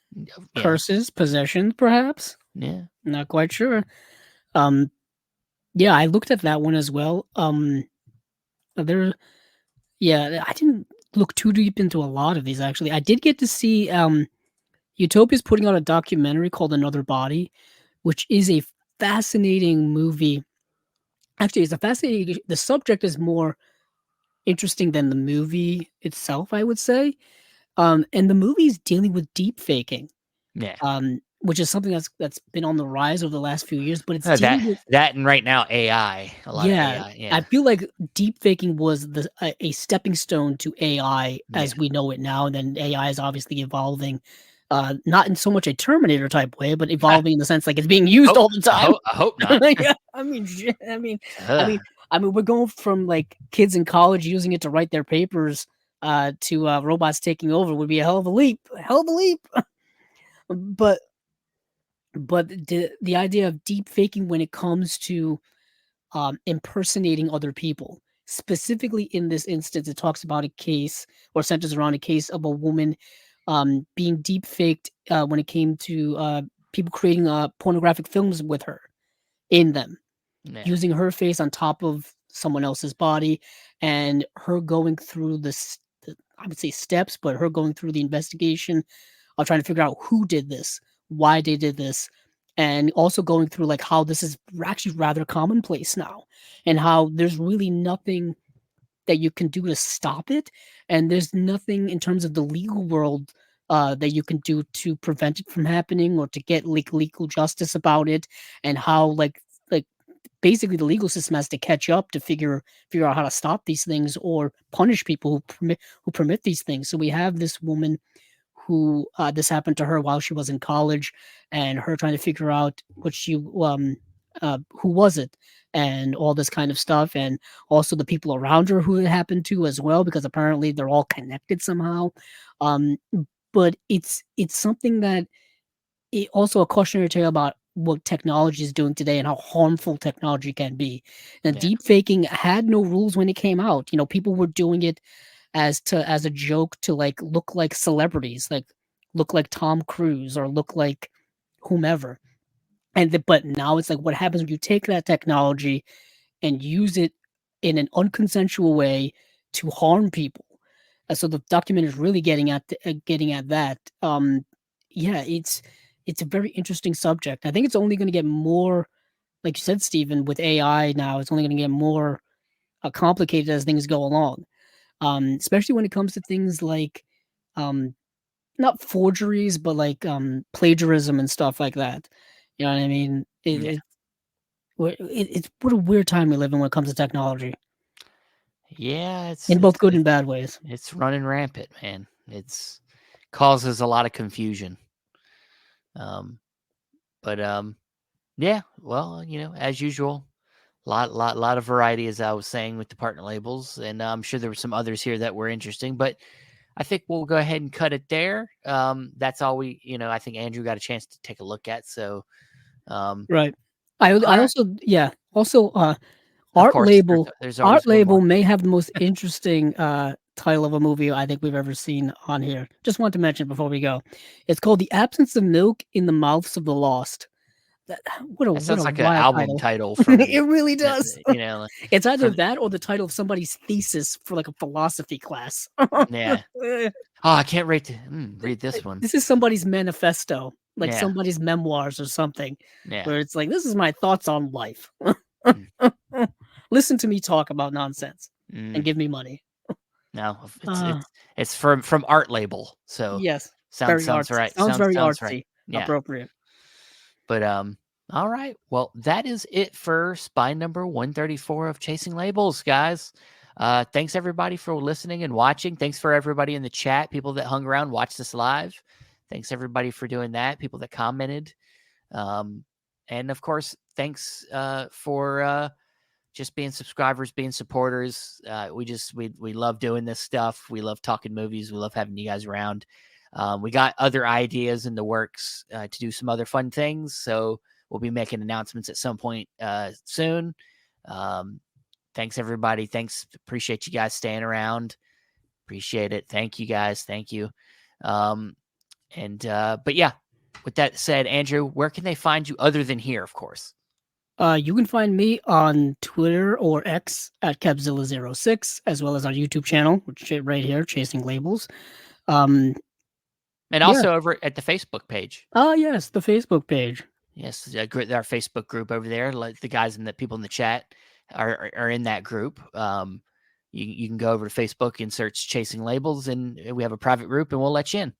curses, possession, perhaps. Yeah, not quite sure. Yeah, I looked at that one as well. There, yeah, I didn't look too deep into a lot of these actually. I did get to see Utopia's putting out a documentary called Another Body, which is a fascinating movie. Actually, it's a fascinating. The subject is more interesting than the movie itself, I would say. And the movie is dealing with deep faking. yeah. Which is something that's been on the rise over the last few years, but it's that dealing with and right now AI, a lot of AI. Yeah, I feel like deep faking was a stepping stone to AI as we know it now, and then AI is obviously evolving, not in so much a Terminator type way, but evolving in the sense like it's being used all the time. I hope not. Yeah, I mean, we're going from like kids in college using it to write their papers to robots taking over would be a hell of a leap, but the idea of deep faking when it comes to impersonating other people, specifically in this instance, it talks about a case or centers around a case of a woman being deep faked when it came to people creating pornographic films with her in them, using her face on top of someone else's body, and her going through I would say steps, but her going through the investigation of trying to figure out who did this, why they did this, and also going through like how this is actually rather commonplace now, and how there's really nothing that you can do to stop it, and there's nothing in terms of the legal world that you can do to prevent it from happening or to get legal justice about it, and how like basically the legal system has to catch up to figure out how to stop these things or punish people who permit these things. So we have this woman who this happened to her while she was in college, and her trying to figure out who was it, and all this kind of stuff, and also the people around her who it happened to as well, because apparently they're all connected somehow. But it's something that it also a cautionary tale about what technology is doing today and how harmful technology can be. And deep faking had no rules when it came out. You know, people were doing it as a joke to like look like celebrities, like look like Tom Cruise or look like whomever. But now it's like what happens when you take that technology and use it in an unconsensual way to harm people. So the documentary is really getting at that. Yeah, it's a very interesting subject. I think it's only going to get more, like you said, Stephen, with AI now. It's only going to get more complicated as things go along. Especially when it comes to things like not forgeries, but like plagiarism and stuff like that. You know what I mean? It's what a weird time we live in when it comes to technology. Yeah, in both good and bad ways. It's running rampant, man. It's causes a lot of confusion. Yeah, well, you know, as usual, lot of variety, as I was saying, with the partner labels, and I'm sure there were some others here that were interesting, but I think we'll go ahead and cut it there. That's all I think Andrew got a chance to take a look at. So, right. I also Art course, Label. Art Label more. may have the most interesting title of a movie I think we've ever seen on here. Just want to mention before we go. It's called The Absence of Milk in the Mouths of the Lost. That sounds like an wild album title from it really does. It's either from, that or the title of somebody's thesis for like a philosophy class. Yeah. Oh, I can't wait to read this one. This is somebody's manifesto, like somebody's memoirs or something. Yeah. Where it's like, this is my thoughts on life. Listen to me talk about nonsense and give me money. No, it's from Art Label. So yes, sounds right. Sounds very artsy. Right. Yeah. Appropriate. But all right. Well, that is it for spine number 134 of Chasing Labels, guys. Thanks everybody for listening and watching. Thanks for everybody in the chat, people that hung around, watched us live. Thanks everybody for doing that. People that commented. And of course, thanks for just being subscribers, being supporters. We love doing this stuff. We love talking movies. We love having you guys around. We got other ideas in the works to do some other fun things. So we'll be making announcements at some point soon. Thanks, everybody. Thanks. Appreciate you guys staying around. Appreciate it. Thank you, guys. Thank you. But yeah, with that said, Andrew, where can they find you other than here, of course? You can find me on Twitter or X at Capzilla06, as well as our YouTube channel, which is right here, Chasing Labels. And also over at the Facebook page. Oh, yes, the Facebook page. Yes, our Facebook group over there. Like the guys and the people in the chat are in that group. You can go over to Facebook and search Chasing Labels, and we have a private group, and we'll let you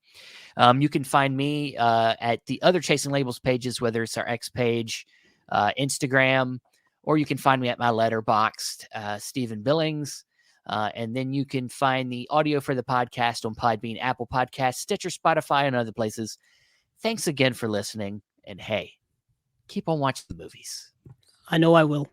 in. You can find me at the other Chasing Labels pages, whether it's our X page, Instagram, or you can find me at my Letterboxd, Stephen Billings. And then you can find the audio for the podcast on Podbean, Apple Podcasts, Stitcher, Spotify, and other places. Thanks again for listening. And hey, keep on watching the movies. I know I will.